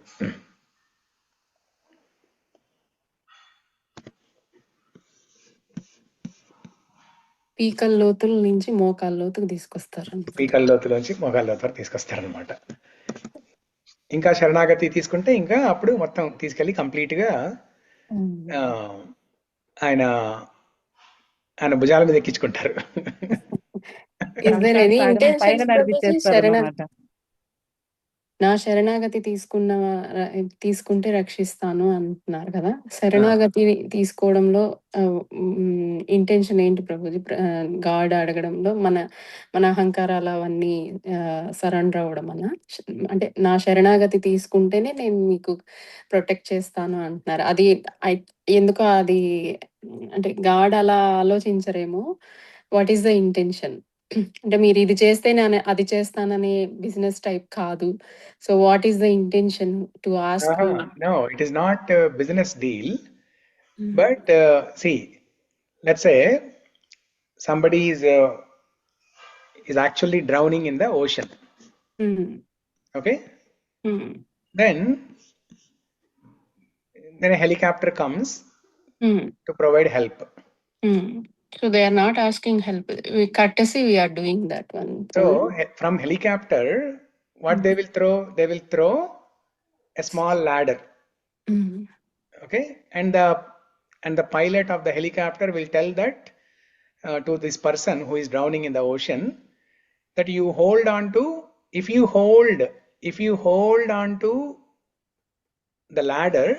పీకల లోతుల నుంచి మోకాల లోతుకు తీసుకొస్తారు. పీకల లోతులోంచి మోకాల లోతు వరకు తీసుకొస్తారనమాట. ఇంకా శరణాగతి తీసుకుంటే ఇంకా అప్పుడు మొత్తం తీసుకెళ్ళి కంప్లీట్ గా ఆయన భుజాల మీద ఎక్కించుకుంటారు. Is there any పైన intentions, Prabhuji? నడిపించేస్తారు అన్నమాట. నా శరణాగతి తీసుకుంటే రక్షిస్తాను అంటున్నారు కదా. శరణాగతి తీసుకోవడంలో ఇంటెన్షన్ ఏంటి ప్రభుజీ? గాడ్ అడగడంలో మన అహంకారాలు అవన్నీ సరెండర్ అవ్వడం అన్న, అంటే నా శరణాగతి తీసుకుంటేనే నేను మీకు ప్రొటెక్ట్ చేస్తాను అంటున్నారు. అది ఎందుకో అది అంటే గాడ్ అలా ఆలోచించరేమో. What is the intention? అంటే మీరు ఇది చేస్తేనే అది చేస్తాననే బిజినెస్ టైప్ కాదు. So what is the intention to ask you? No, it is not a business deal. But see, let's say somebody is actually drowning in the ocean. Okay. Then a helicopter comes to provide help. So they are not asking help. Courtesy, we are doing that one. So from helicopter, what they will throw? They will throw a small ladder. Okay, and the pilot of the helicopter will tell that to this person who is drowning in the ocean that you hold on to. If you hold on to the ladder,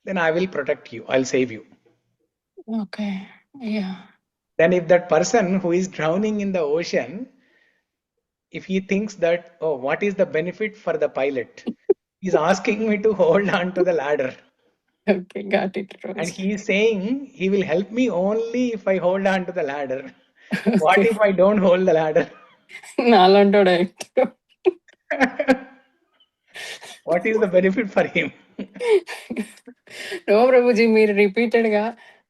then I will protect you. I'll save you. Okay. Yeah. Then if that person who is drowning in the ocean, if he thinks that, oh, what is the benefit for the pilot? He's asking me to hold on to the ladder. Okay, got it. And he is saying he will help me only if I hold on to the ladder. Okay. What if I don't hold the ladder? నాలంటోడే. What is the benefit for him? No Prabhuji, మీరు repeated గా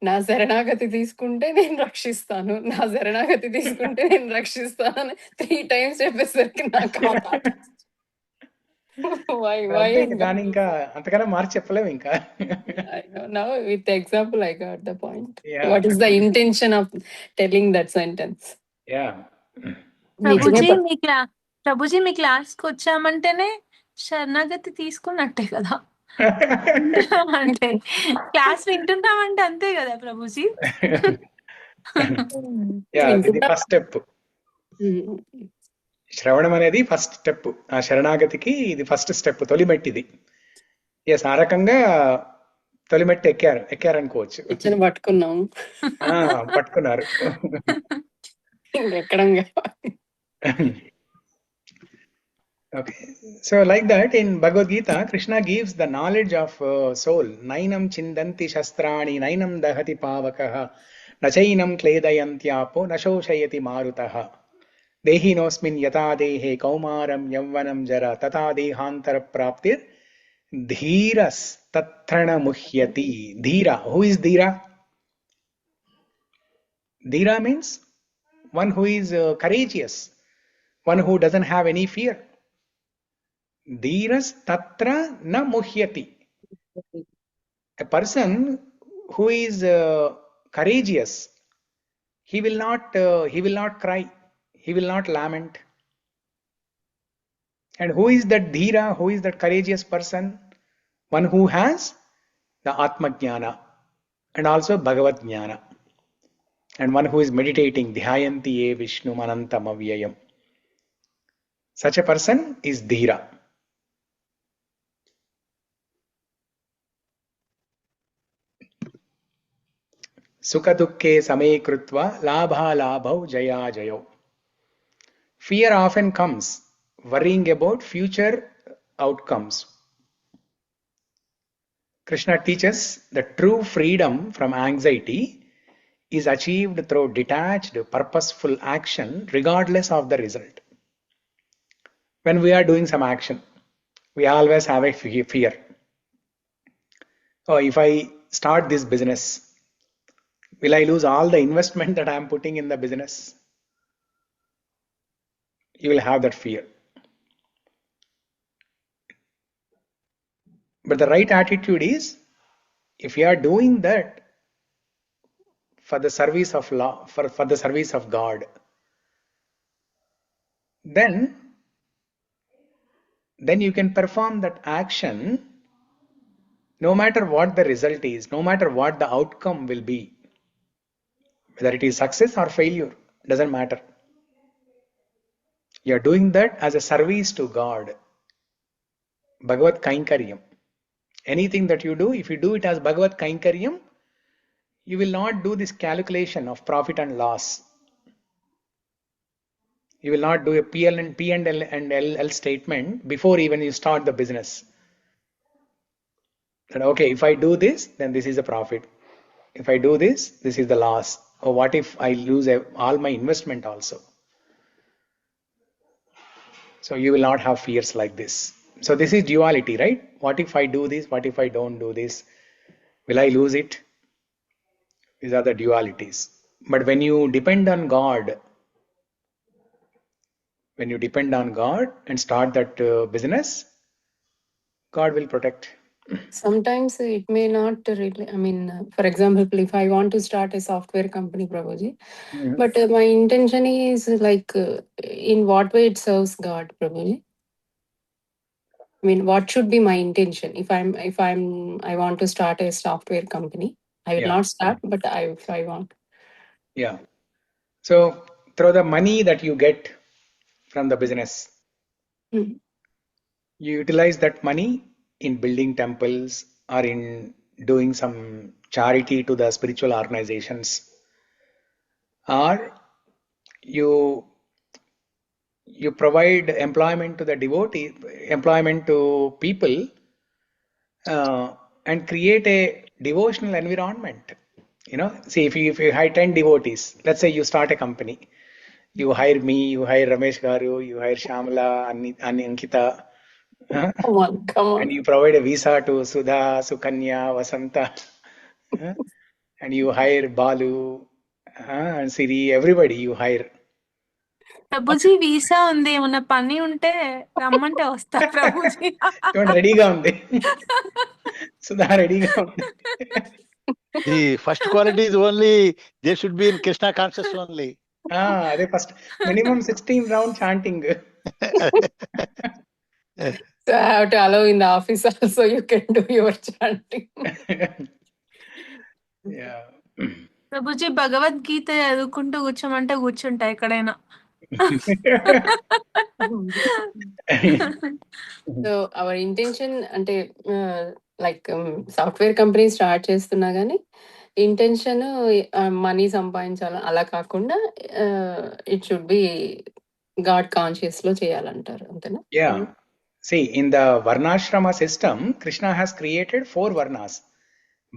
నా శరణాగతి తీసుకుంటే నేను రక్షిస్తాను, నా శరణాగతి తీసుకుంటే నేను రక్షిస్తాను అని 3 times చెప్పేసరికి నాకు దాని ఇంకా అంతకన్నా మార్చి చెప్పలేము ఇంకా. Now with the example I got the point. Yeah. What is the intention of telling that sentence? Yeah. Prabhuji మీ క్లాస్కి వచ్చామంటేనే శరణాగతి తీసుకున్నట్టే కదా. అంటే క్లాస్ వింటున్నామంటే అంతే కదా ప్రభుజీ. ఇది ఫస్ట్ స్టెప్. శ్రవణం అనేది ఫస్ట్ స్టెప్. ఆ శరణాగతికి ఇది ఫస్ట్ స్టెప్, తొలిమెట్టిది. ఎస్, ఆ రకంగా తొలిమెట్టి ఎక్కారనుకోవచ్చు. పట్టుకున్నాం, పట్టుకున్నారు. Okay, so like that in Bhagavad Gita, Krishna gives the knowledge of soul. Nainam chindanti shastrani, nainam dahati pavakaha, nachainam kledayantyapo, nashoshayati marutaha. Dehinosmin yata dehe kaumaram yavvanam jara, tata dehantara praptir, dhiras tatrana muhyati. Dhira, who is dhira? Dhira means one who is courageous, one who doesn't have any fear. Dhiras tatra na muhyati. A person who is courageous, he will not cry, he will not lament. And who is that dhira, who is that courageous person? One who has the atma jnana and also bhagavad jnana, and one who is meditating dhyāyanti Visnu anantam avyayam. Such a person is dhira. Sukha dukkhe same krutva labha labhau jaya jayo. Fear often comes worrying about future outcomes. Krishna teaches that true freedom from anxiety is achieved through detached, purposeful action regardless of the result. When we are doing some action, we always have a fear. Oh, if I start this business, will I lose all the investment that I am putting in the business? You will have that fear. But the right attitude is, if you are doing that for the service of law, for the service of God, then you can perform that action no matter what the result is, no matter what the outcome will be. Whether it is success or failure, doesn't matter. You are doing that as a service to God. Bhagavad Kainkaryam. Anything that you do, if you do it as Bhagavad Kainkaryam, you will not do this calculation of profit and loss. You will not do a P and L statement before even you start the business. That, okay, if I do this, then this is a profit. If I do this, this is the loss. Or what if I lose all my investment also? So you will not have fears like this. So this is duality, right? What if I do this? What if I don't do this? Will I lose it? These are the dualities. But when you depend on God, and start that business, God will protect. Sometimes it may not really, I mean, for example, if I want to start a software company, Prabhuji, but my intention is like, in what way it serves God, Prabhuji? I mean, what should be my intention if I want to start a software company? I will not start, but if I want. Yeah. So through the money that you get from the business, you utilize that money in building temples or in doing some charity to the spiritual organizations, or you provide employment to the devotee, employment to people, and create a devotional environment. See, if you hire 10 devotees, let's say you start a company, you hire me, you hire Ramesh Garu, you hire Shamala, Ankita, Come on. and you provide a visa to Sudha, Sukanya, Vasanta, and you hire Balu, and Siri, everybody you hire. Prabhuji visa ఉంది, ఏమన్నా పని ఉంటే రమ్మంటే వస్తా ప్రభుజీ. రెడీగా ఉంది, Sudha రెడీగా ఉంది. The first quality is only they should be in Krishna conscious only. They first minimum 16 round chanting. So I have to allow in the office also you can do your chanting. Yeah. Prabhuji Bhagavad Gita చదువుకుంటూ కూర్చోమంటే కూర్చుంటా ఎక్కడైనా. So our intention అంటే like software company start చేస్తున్నా కానీ intention money సంపాదించాలి అలా కాకుండా it should be God conscious లో చేయాలంటారు అంతేనా? Yeah. See, in the Varnashrama system, Krishna has created 4 Varnas: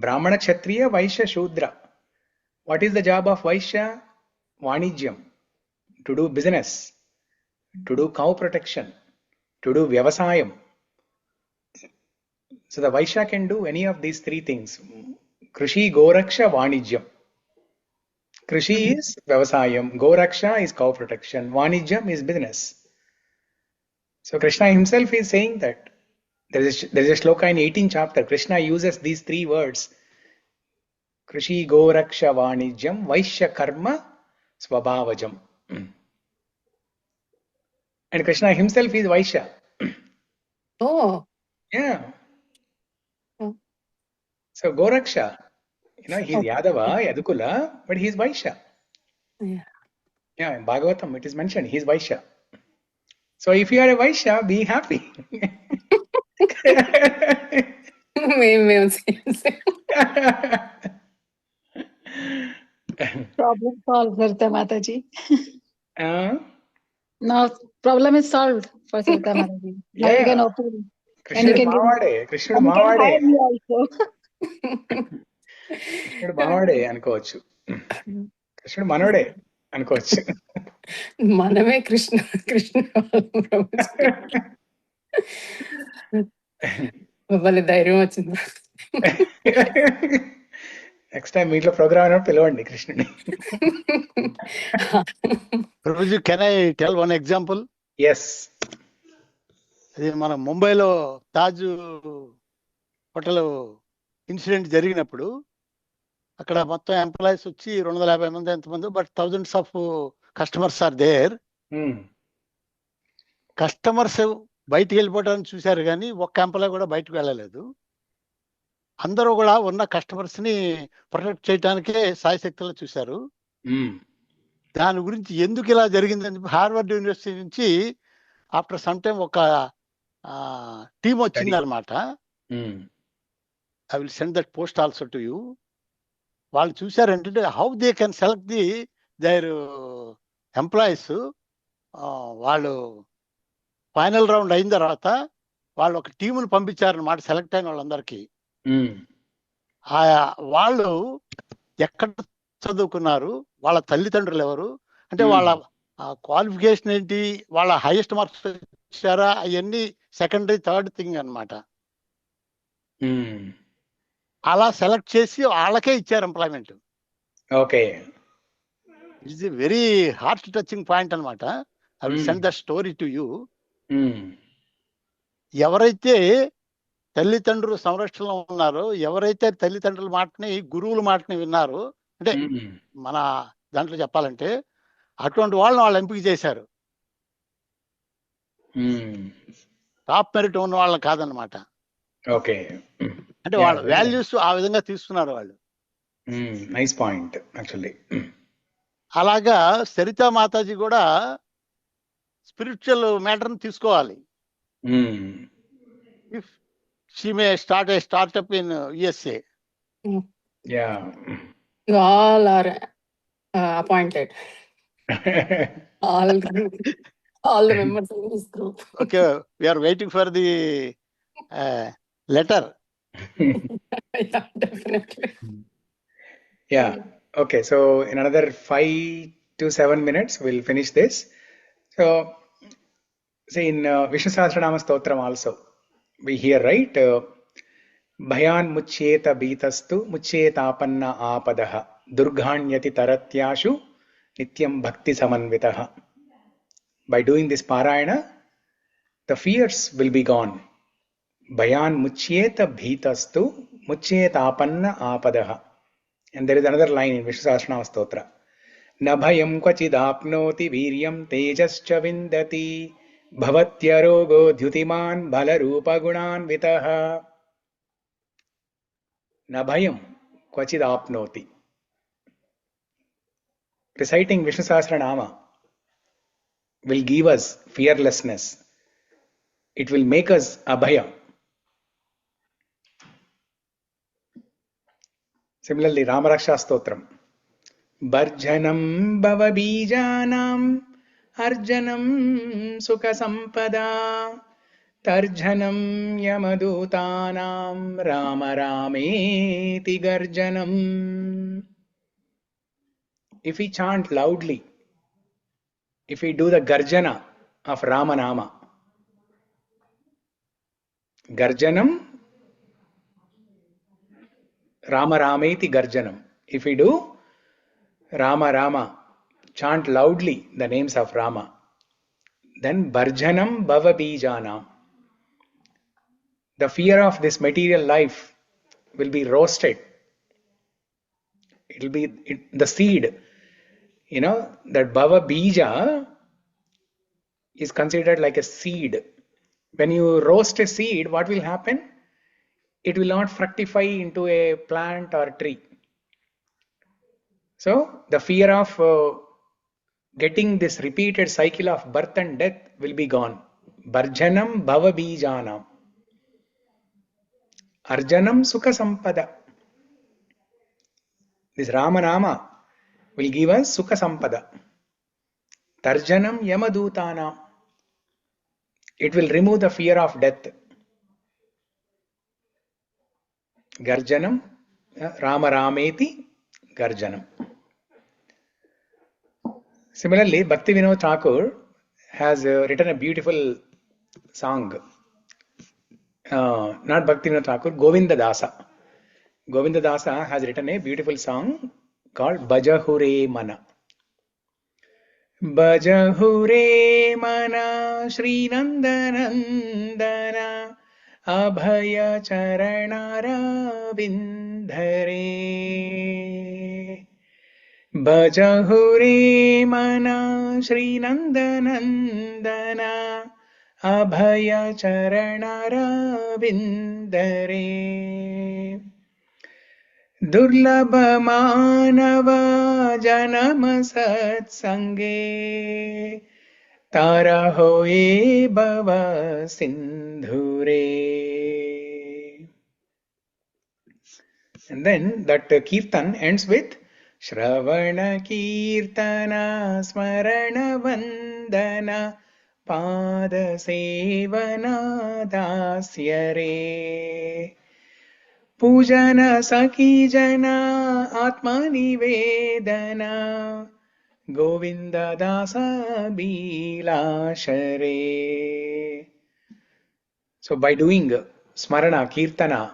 Brahmana, Kshatriya, Vaishya, Shudra. What is the job of Vaishya? Vanijyam. To do business, to do cow protection, to do vyavasthitam. So the Vaishya can do any of these 3 things. Krishi, Goraksha, Vanijyam. Krishi is vyavasthitam, Goraksha is cow protection, Vanijyam is business. So Krishna himself is saying that. There is a Sloka in 18th chapter. Krishna uses these 3 words. Krishi, Goraksha, Vanijyam, Vaishya, Karma, Swabhavajam. And Krishna himself is Vaishya. Oh. Yeah. Oh. So Goraksha, he's Yadava, Yadukula, but he's Vaishya. Yeah, in Bhagavatam it is mentioned, he's Vaishya. So if you are a Vaishya, be happy. Problem solved, Mataji. Now problem is solved for Satatābhaya. Now you can Yeah. open and you కృష్ణుడు can give, మావాడే, కృష్ణుడు and you can మావాడే, hire me also. కృష్ణుడు మావాడే అనుకోవచ్చు, కృష్ణుడు మనోడే అనుకోవచ్చు. మనమే కృష్ణ కృష్ణ ప్రభుజీ. భలే ధైర్యం వచ్చింది. నెక్స్ట్ టైం మీ ఇంట్లో ప్రోగ్రామ్ అయినప్పుడు పిలవండి కృష్ణుడిని. Prabhuji, can I tell one example? Yes. అది మన ముంబైలో తాజ్ హోటల్ ఇన్సిడెంట్ జరిగినప్పుడు అక్కడ మొత్తం ఎంప్లాయీస్ వచ్చి 250 మంది ఎంతమంది, but thousands of customers are there. Customers బయటికి వెళ్ళిపోవడానికి చూశారు కానీ ఒక్క ఎంప్లాయీ కూడా బయటకు వెళ్ళలేదు. అందరూ కూడా ఉన్న కస్టమర్స్ ని ప్రొటెక్ట్ చేయడానికే సాయశక్తిలో చూశారు. దాని గురించి ఎందుకు ఇలా జరిగిందని చెప్పి హార్వర్డ్ యూనివర్సిటీ నుంచి ఆఫ్టర్ సమ్ టైమ్ ఒక టీమ్ వచ్చింది అనమాట. I will send that post also to you. వాళ్ళు చూసారంటే how they can select there employees. వాళ్ళు ఫైనల్ రౌండ్ అయిన తర్వాత వాళ్ళు ఒక టీమును పంపించారనమాట సెలెక్ట్ అయిన వాళ్ళందరికీ. వాళ్ళు ఎక్కడ చదువుకున్నారు, వాళ్ళ తల్లిదండ్రులు ఎవరు, అంటే వాళ్ళ క్వాలిఫికేషన్ ఏంటి, వాళ్ళ హైయెస్ట్ మార్క్స్ ఇచ్చారా, అవన్నీ సెకండరీ థర్డ్ థింగ్ అనమాట. అలా సెలెక్ట్ చేసి వాళ్ళకే ఇచ్చారు employment. Okay. It's a very heart touching point అనమాట. I will send the story to you. ఎవరైతే తల్లిదండ్రుల సంరక్షణలో ఉన్నారో, ఎవరైతే తల్లిదండ్రుల మాటని గురువుల మాటని విన్నారో, అంటే మన దాంట్లో చెప్పాలంటే అటువంటి వాళ్ళని వాళ్ళు ఎంపిక చేశారు. టాప్ మెరిట్ ఉన్న వాళ్ళని కాదనమాట. ఓకే. అంటే వాళ్ళ వాల్యూస్ ఆ విధంగా తీసుకున్నారు వాళ్ళు. Nice point actually. అలాగా సరితా మాతాజీ కూడా స్పిరిచువల్ మ్యాటర్ని తీసుకోవాలి. If she may start A startup in USA. All are appointed. All the members in this group. Okay, we are waiting for the letter. Yeah, definitely. Yeah. Okay. So in another 5 to 7 minutes, we'll finish this. So, see in Visnu Sahasranama-Stotram also, we hear, right? Bhayan muchyeta bhitastu muchyetapanna āpadaha durghānyati taratyāshu nityam bhakti samanvitaha. By doing this parayana, the fears will be gone. Bhayan muchyeta bhitastu muchyetapanna āpadaha. And there is another line in Visnu Sahasranama-Stotra. Na bhayam kvachidapnoti viryam tejascha vindati bhavatyarogo dhyutiman balarupa gunanvitaha. Na bhayam kvachidapnoti. Reciting Visnu Sahasranama will give us fearlessness. It will make us abhaya. Similarly, Ramaraksha Stotram. Barjanam bhavabijanam arjanam sukha sampada tarjanam yamadutanam rama rameti garjanam. If we chant loudly, if we do the garjana of Ramanama, garjanam Rama Rameti Garjanam. If we do Rama Rama, chant loudly the names of Rama, then Barjanam Bhava Bijanam. The fear of this material life will be roasted. It will be the seed. You know, that Bhava Bija is considered like a seed. When you roast a seed, what will happen? It will not fructify into a plant or tree. So the fear of getting this repeated cycle of birth and death will be gone. Barjanam bhava bijanam. Arjanam sukha sampada. This Ramanama will give us sukha sampada. Tarjanam Yamadutana. It will remove the fear of death. Garjanam, Rama Rameti, Garjanam. Similarly, Bhakti Vinod Thakur has written a beautiful song. Not Bhakti Vinod Thakur, Govinda Dasa. Govinda Dasa has written a beautiful song called Bhajahure Mana. Bhajahure Mana Shri Nandanandana Abhaya Charanara Vindhare. Bhajahure Mana Shri Nandanandana Abhaya Charanara Vindhare. Durlabha Manava Janama Satsange Tara Hoye Bhava Sindhure. And then that Kirtan ends with Shravana Kirtana Smarana Vandana Pada Sevana Dasyare. Pujana Saki Jana Atma Nivedana Govinda Dasa Bilashare. So by doing Smarana, Kirtana,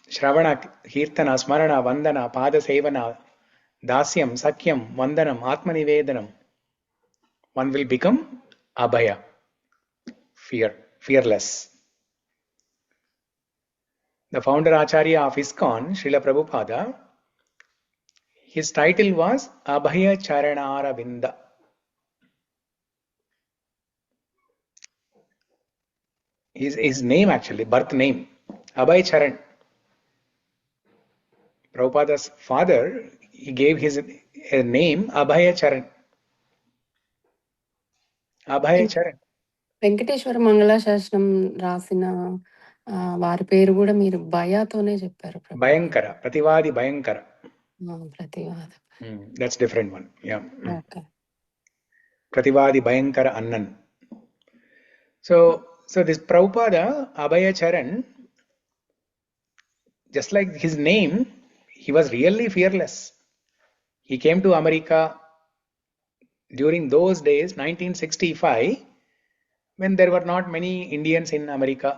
Shravana, Kirtana, Smarana, Vandana, Pada Sevana, Dasyam, Sakyam, Vandanam, Atma Nivedanam, one will become Abhaya, fearless. The founder Acharya of ISKCON, Srila Prabhupada, his title was Abhaya Charanara Vinda. His name actually, birth name, Abhay Charan. Prabhupada's father, he gave his name Abhaya Charan. Abhaya Charan. Venkateswara మంగళాశాసనం రాసిన వారి పేరు కూడా మీరు భయాతోనే చెప్పారు. Bhayankara, Prativadi Bhayankara. ప్రతివాద. That's different one. Yeah. Okay. Prativadi Bhayankara Annan. So this Prabhupada, Abhaya Charan, just like his name, he was really fearless. He came to America during those days, 1965, when there were not many Indians in America,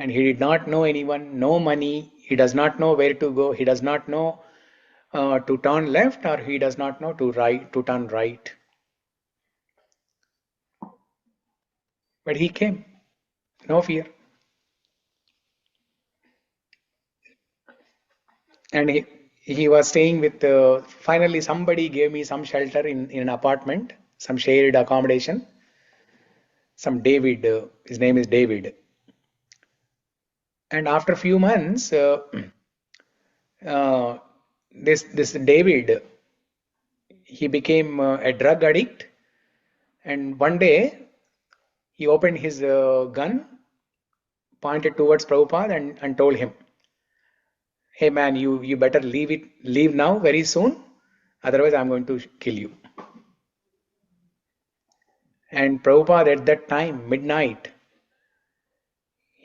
and he did not know anyone, no money, he does not know where to go, he does not know to turn left, or he does not know to turn right. But he came, no fear. And he was staying with, finally somebody gave me some shelter in an apartment, some shared accommodation. Some David, his name is David. And after a few months, this David, he became a drug addict. And one day, he opened his gun, pointed towards Prabhupada and told him, "Hey man, you better leave now very soon, otherwise I'm going to kill you." And Prabhupada at that time, midnight,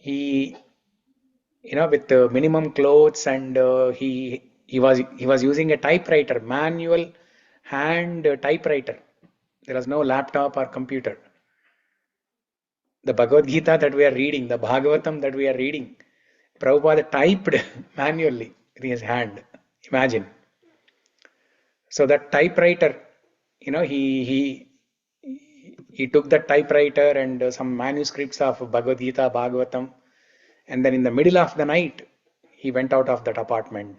he, with the minimum clothes, and he was using a typewriter, manual hand typewriter. There was no laptop or computer. The Bhagavad Gita that we are reading, the Bhagavatam that we are reading, Prabhupada typed manually with his hand. Imagine. So that typewriter, he took that typewriter and some manuscripts of Bhagavad Gita, Bhagavatam, and then in the middle of the night, he went out of that apartment.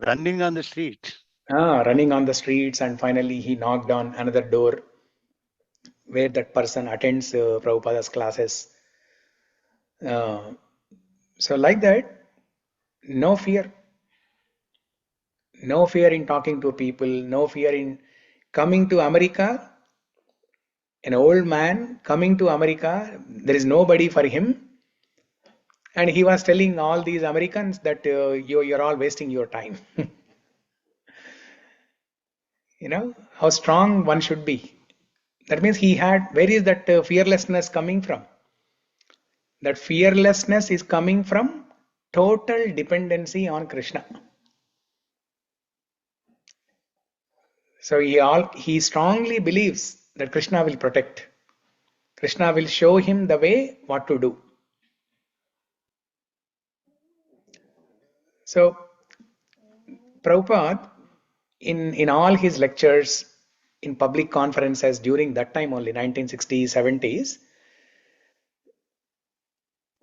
Running on the street. Running on the streets, and finally he knocked on another door where that person attends Prabhupada's classes. So like that, no fear. No fear in talking to people, no fear in coming to America. An old man coming to America, there is nobody for him. And he was telling all these Americans that you're all wasting your time. how strong one should be. That means where is that fearlessness coming from? That fearlessness is coming from total dependency on Krishna. So he strongly believes that Krishna will protect. Krishna will show him the way what to do. So Prabhupada, in all his lectures, in public conferences during that time only, 1960s, 70s,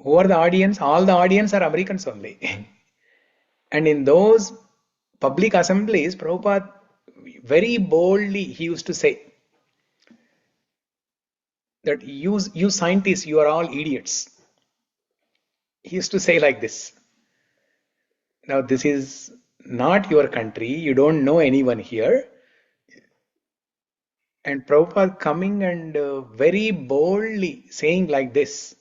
who are the audience? All the audience are Americans only. And in those public assemblies, Prabhupada very boldly, he used to say that you scientists, you are all idiots. He used to say like this. Now, this is not your country. You don't know anyone here. And Prabhupada coming and very boldly saying like this.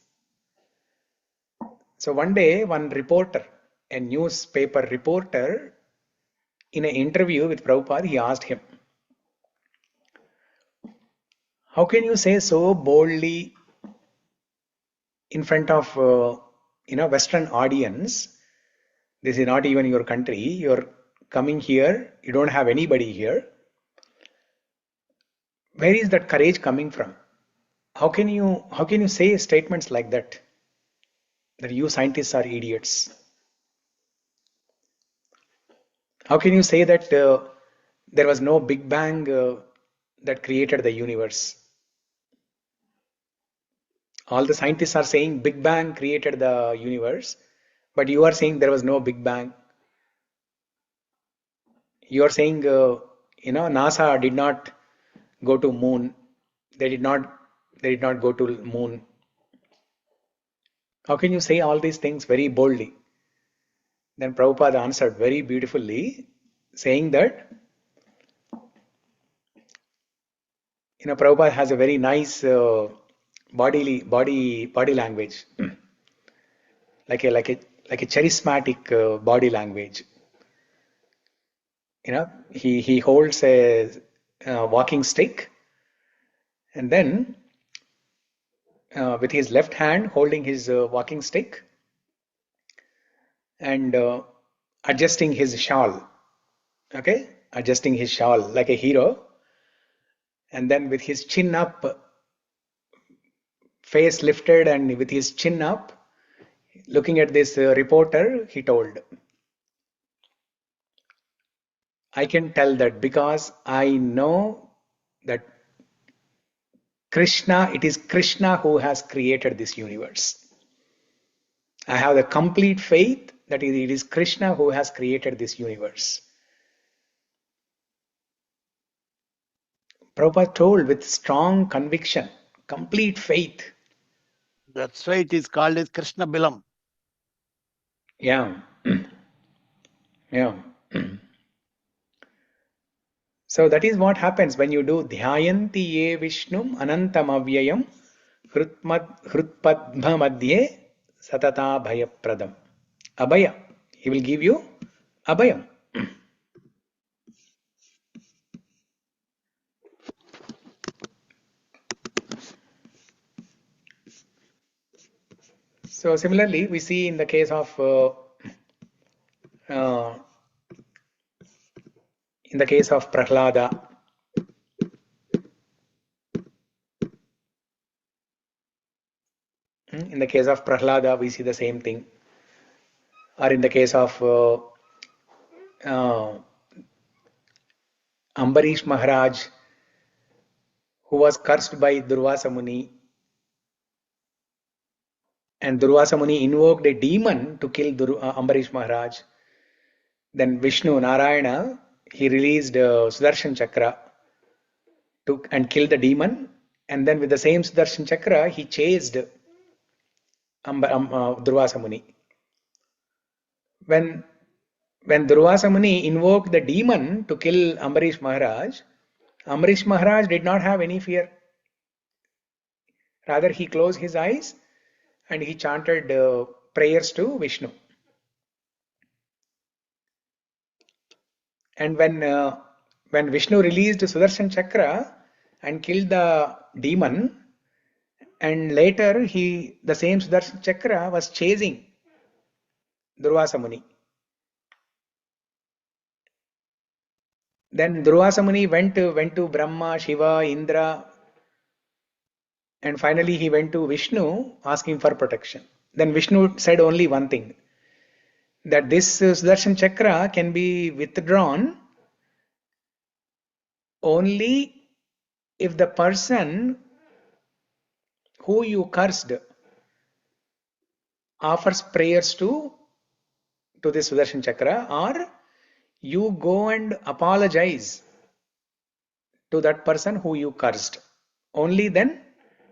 So one day, one reporter, a newspaper reporter, in an interview with Prabhupada, he asked him, how can you say so boldly in front of Western audience? This is not even your country. You're coming here. You don't have anybody here. Where is that courage coming from? How can you say statements like that? That you scientists are idiots. How can you say that there was no Big Bang that created the universe? All the scientists are saying Big Bang created the universe, but you are saying there was no Big Bang. You are saying, NASA did not go to moon. They did not go to moon. How can you say all these things very boldly? Then Prabhupada answered very beautifully, saying that, Prabhupada has a very nice body language, like a charismatic body language. He holds a walking stick, and then with his left hand holding his walking stick and adjusting his shawl, adjusting his shawl like a hero, and then with his chin up, face lifted, and with his chin up, looking at this reporter, he told, I can tell that because I know that it is Krishna who has created this universe. I have the complete faith that it is Krishna who has created this universe. Prabhupada told with strong conviction, complete faith. That's why it is called as Krishna Bilam. Yeah. Yeah. So that is what happens when you do dhyāyanti ye Vishnum anantam avyayam t-padma-madhye satatābhaya-pradam. Abhaya. He will give you abhayam. So similarly, we see in the case of Prahlada, we see the same thing. Or in the case of Ambarish Maharaj, who was cursed by Durvasa Muni, and Durvasa Muni invoked a demon to kill Ambarish Maharaj. Then Vishnu, Narayana, he released Sudarshan Chakra and killed the demon. And then with the same Sudarshan Chakra, he chased Durvasa Muni. When Durvasa Muni invoked the demon to kill Ambarish Maharaj did not have any fear. Rather, he closed his eyes and he chanted prayers to Vishnu. And when when Vishnu released Sudarshan Chakra and killed the demon, and later the same Sudarshan Chakra was chasing Durvasa Muni. Then Durvasa Muni went to Brahma, Shiva, Indra, and finally he went to Vishnu asking for protection. Then Vishnu said only one thing, that this Sudarshan Chakra can be withdrawn only if the person who you cursed offers prayers to this Sudarshan Chakra, or you go and apologize to that person who you cursed. Only then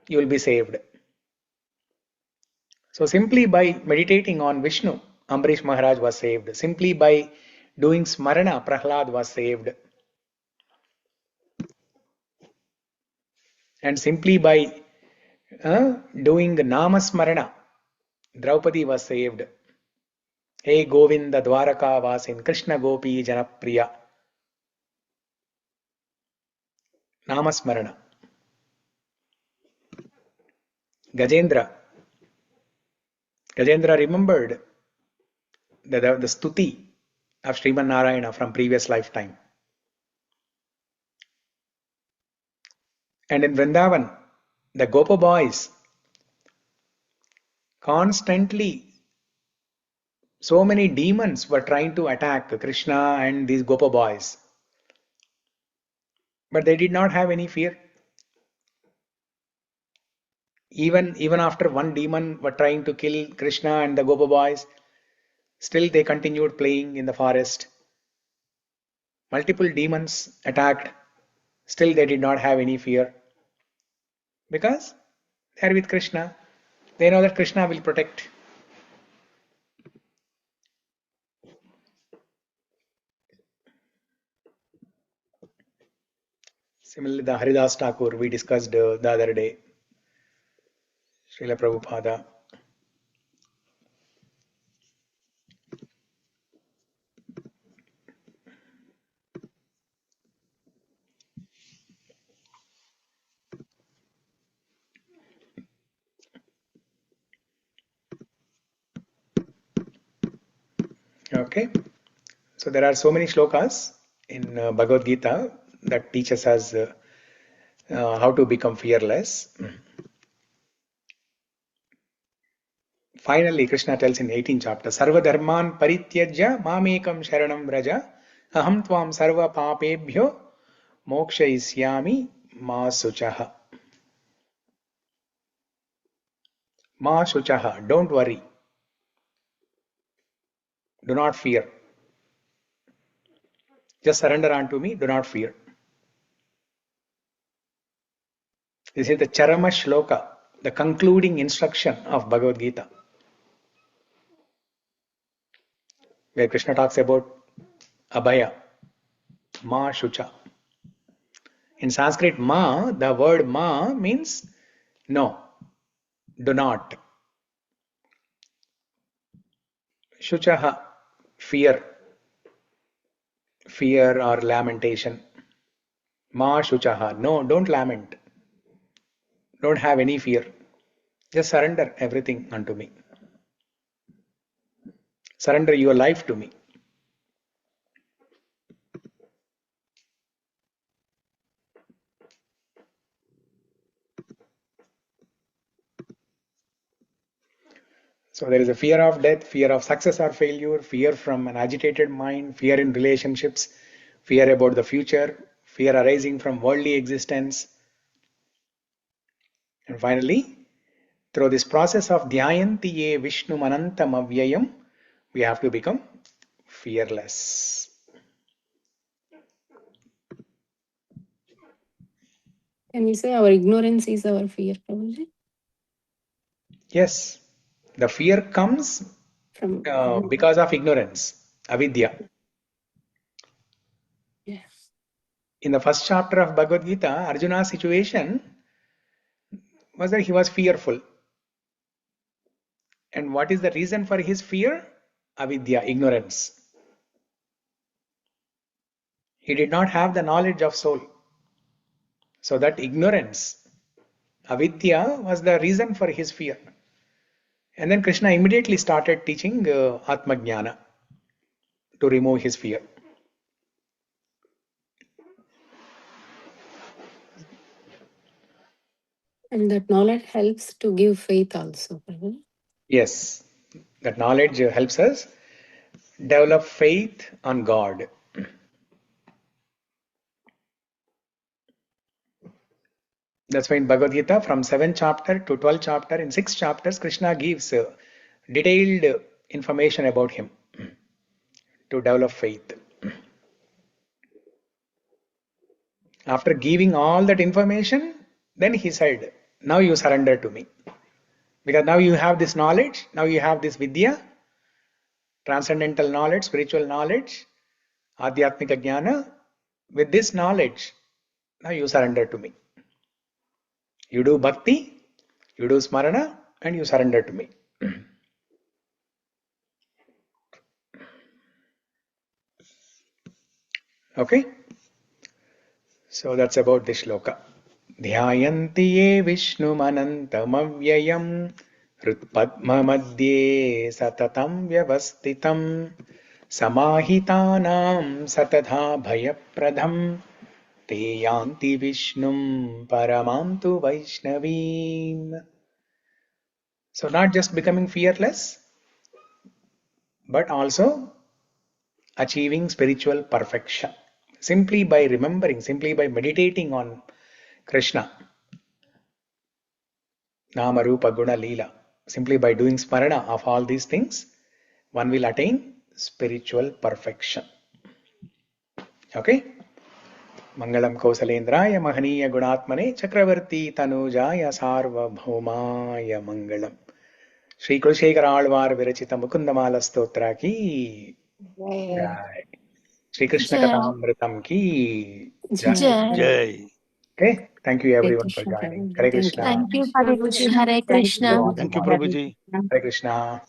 you will be saved. So simply by meditating on Vishnu, Ambarish Maharaj was saved. Simply by doing Smarana, Prahlad was saved. And simply by doing Nama Smarana, Draupadi was saved. Hey Govinda Dwaraka Vasin, Krishna Gopi Janapriya. Nama Smarana. Gajendra remembered the stuti of Sriman Narayana from previous lifetime. And in Vrindavan, the Gopa boys constantly, so many demons were trying to attack Krishna and these Gopa boys. But they did not have any fear. Even after one demon were trying to kill Krishna and the Gopa boys, still they continued playing in the forest. Multiple demons attacked, still they did not have any fear. Because they are with Krishna. They know that Krishna will protect. Similarly, the Haridas Thakur we discussed the other day. Srila Prabhupada. Okay. So there are so many shlokas in Bhagavad Gita that teaches us how to become fearless. Finally, Krishna tells in 18th chapter, Sarva dharman parityajya mamekam sharanam vraja aham tvam sarva papebhyo mokshaisyami ma suchaha. Ma suchaha, don't worry. Do not fear. Just surrender unto me, do not fear. This is the Charama Shloka, the concluding instruction of Bhagavad Gita, where Krishna talks about Abhaya, Ma Shucha. In Sanskrit, Ma, the word Ma means no, do not. Shuchaha, fear or lamentation. Ma Shuchaha, no, don't lament. Don't have any fear. Just surrender everything unto me. Surrender your life to me. So there is a fear of death, fear of success or failure, fear from an agitated mind, fear in relationships, fear about the future, fear arising from worldly existence. And finally, through this process of dhyāyanti Visnu anantam avyayam, we have to become fearless. Can we say our ignorance is our fear, Prabhuji? Yes, the fear comes From because of ignorance, avidya. yes. In the first chapter of Bhagavad Gita, Arjuna's situation was that he was fearful. And what is the reason for his fear? Avidya, ignorance. He did not have the knowledge of soul. So that ignorance, avidya, was the reason for his fear. And then Krishna immediately started teaching Atma Jnana to remove his fear. And that knowledge helps to give faith also. Yes, that knowledge helps us develop faith on God. That's why in Bhagavad Gita, from 7th chapter to 12th chapter, in 6 chapters, Krishna gives detailed information about him to develop faith. After giving all that information, then he said, now you surrender to me. Because now you have this knowledge, now you have this vidya, transcendental knowledge, spiritual knowledge, adhyatmika jnana. With this knowledge, now you surrender to me. You do bhakti, you do smarana, and you surrender to me. Okay? So that's about this shloka. Dhyāyanti ye Visnu anantam avyayam t-padma-madhye satatam vyavasthitam samāhitānām satatābhaya-pradam te-yānti Visnum paramām tu Vaisnavīm. So not just becoming fearless, but also achieving spiritual perfection. Simply by remembering, simply by meditating on Krishna, Nama, Rupa, Guna, Leela, simply by doing smarana of all these things, one will attain spiritual perfection. Okay? Mangalam Kausalendraya Mahaniya Gunatmane Chakravarti Tanujaya Sarvabhaumaya Mangalam. Shri Kulshekara Alvar Virachita Mukunda-Mālā-Stotra ki Jai. Shri Krishna Jai. Kathamritam ki Jai. Jai. Jai. Okay, thank you everyone for Krishna joining. Prabhu. Hare Thank you. Krishna. Thank you, Prabhuji. Hare Krishna. Thank you, Prabhuji. Hare Krishna.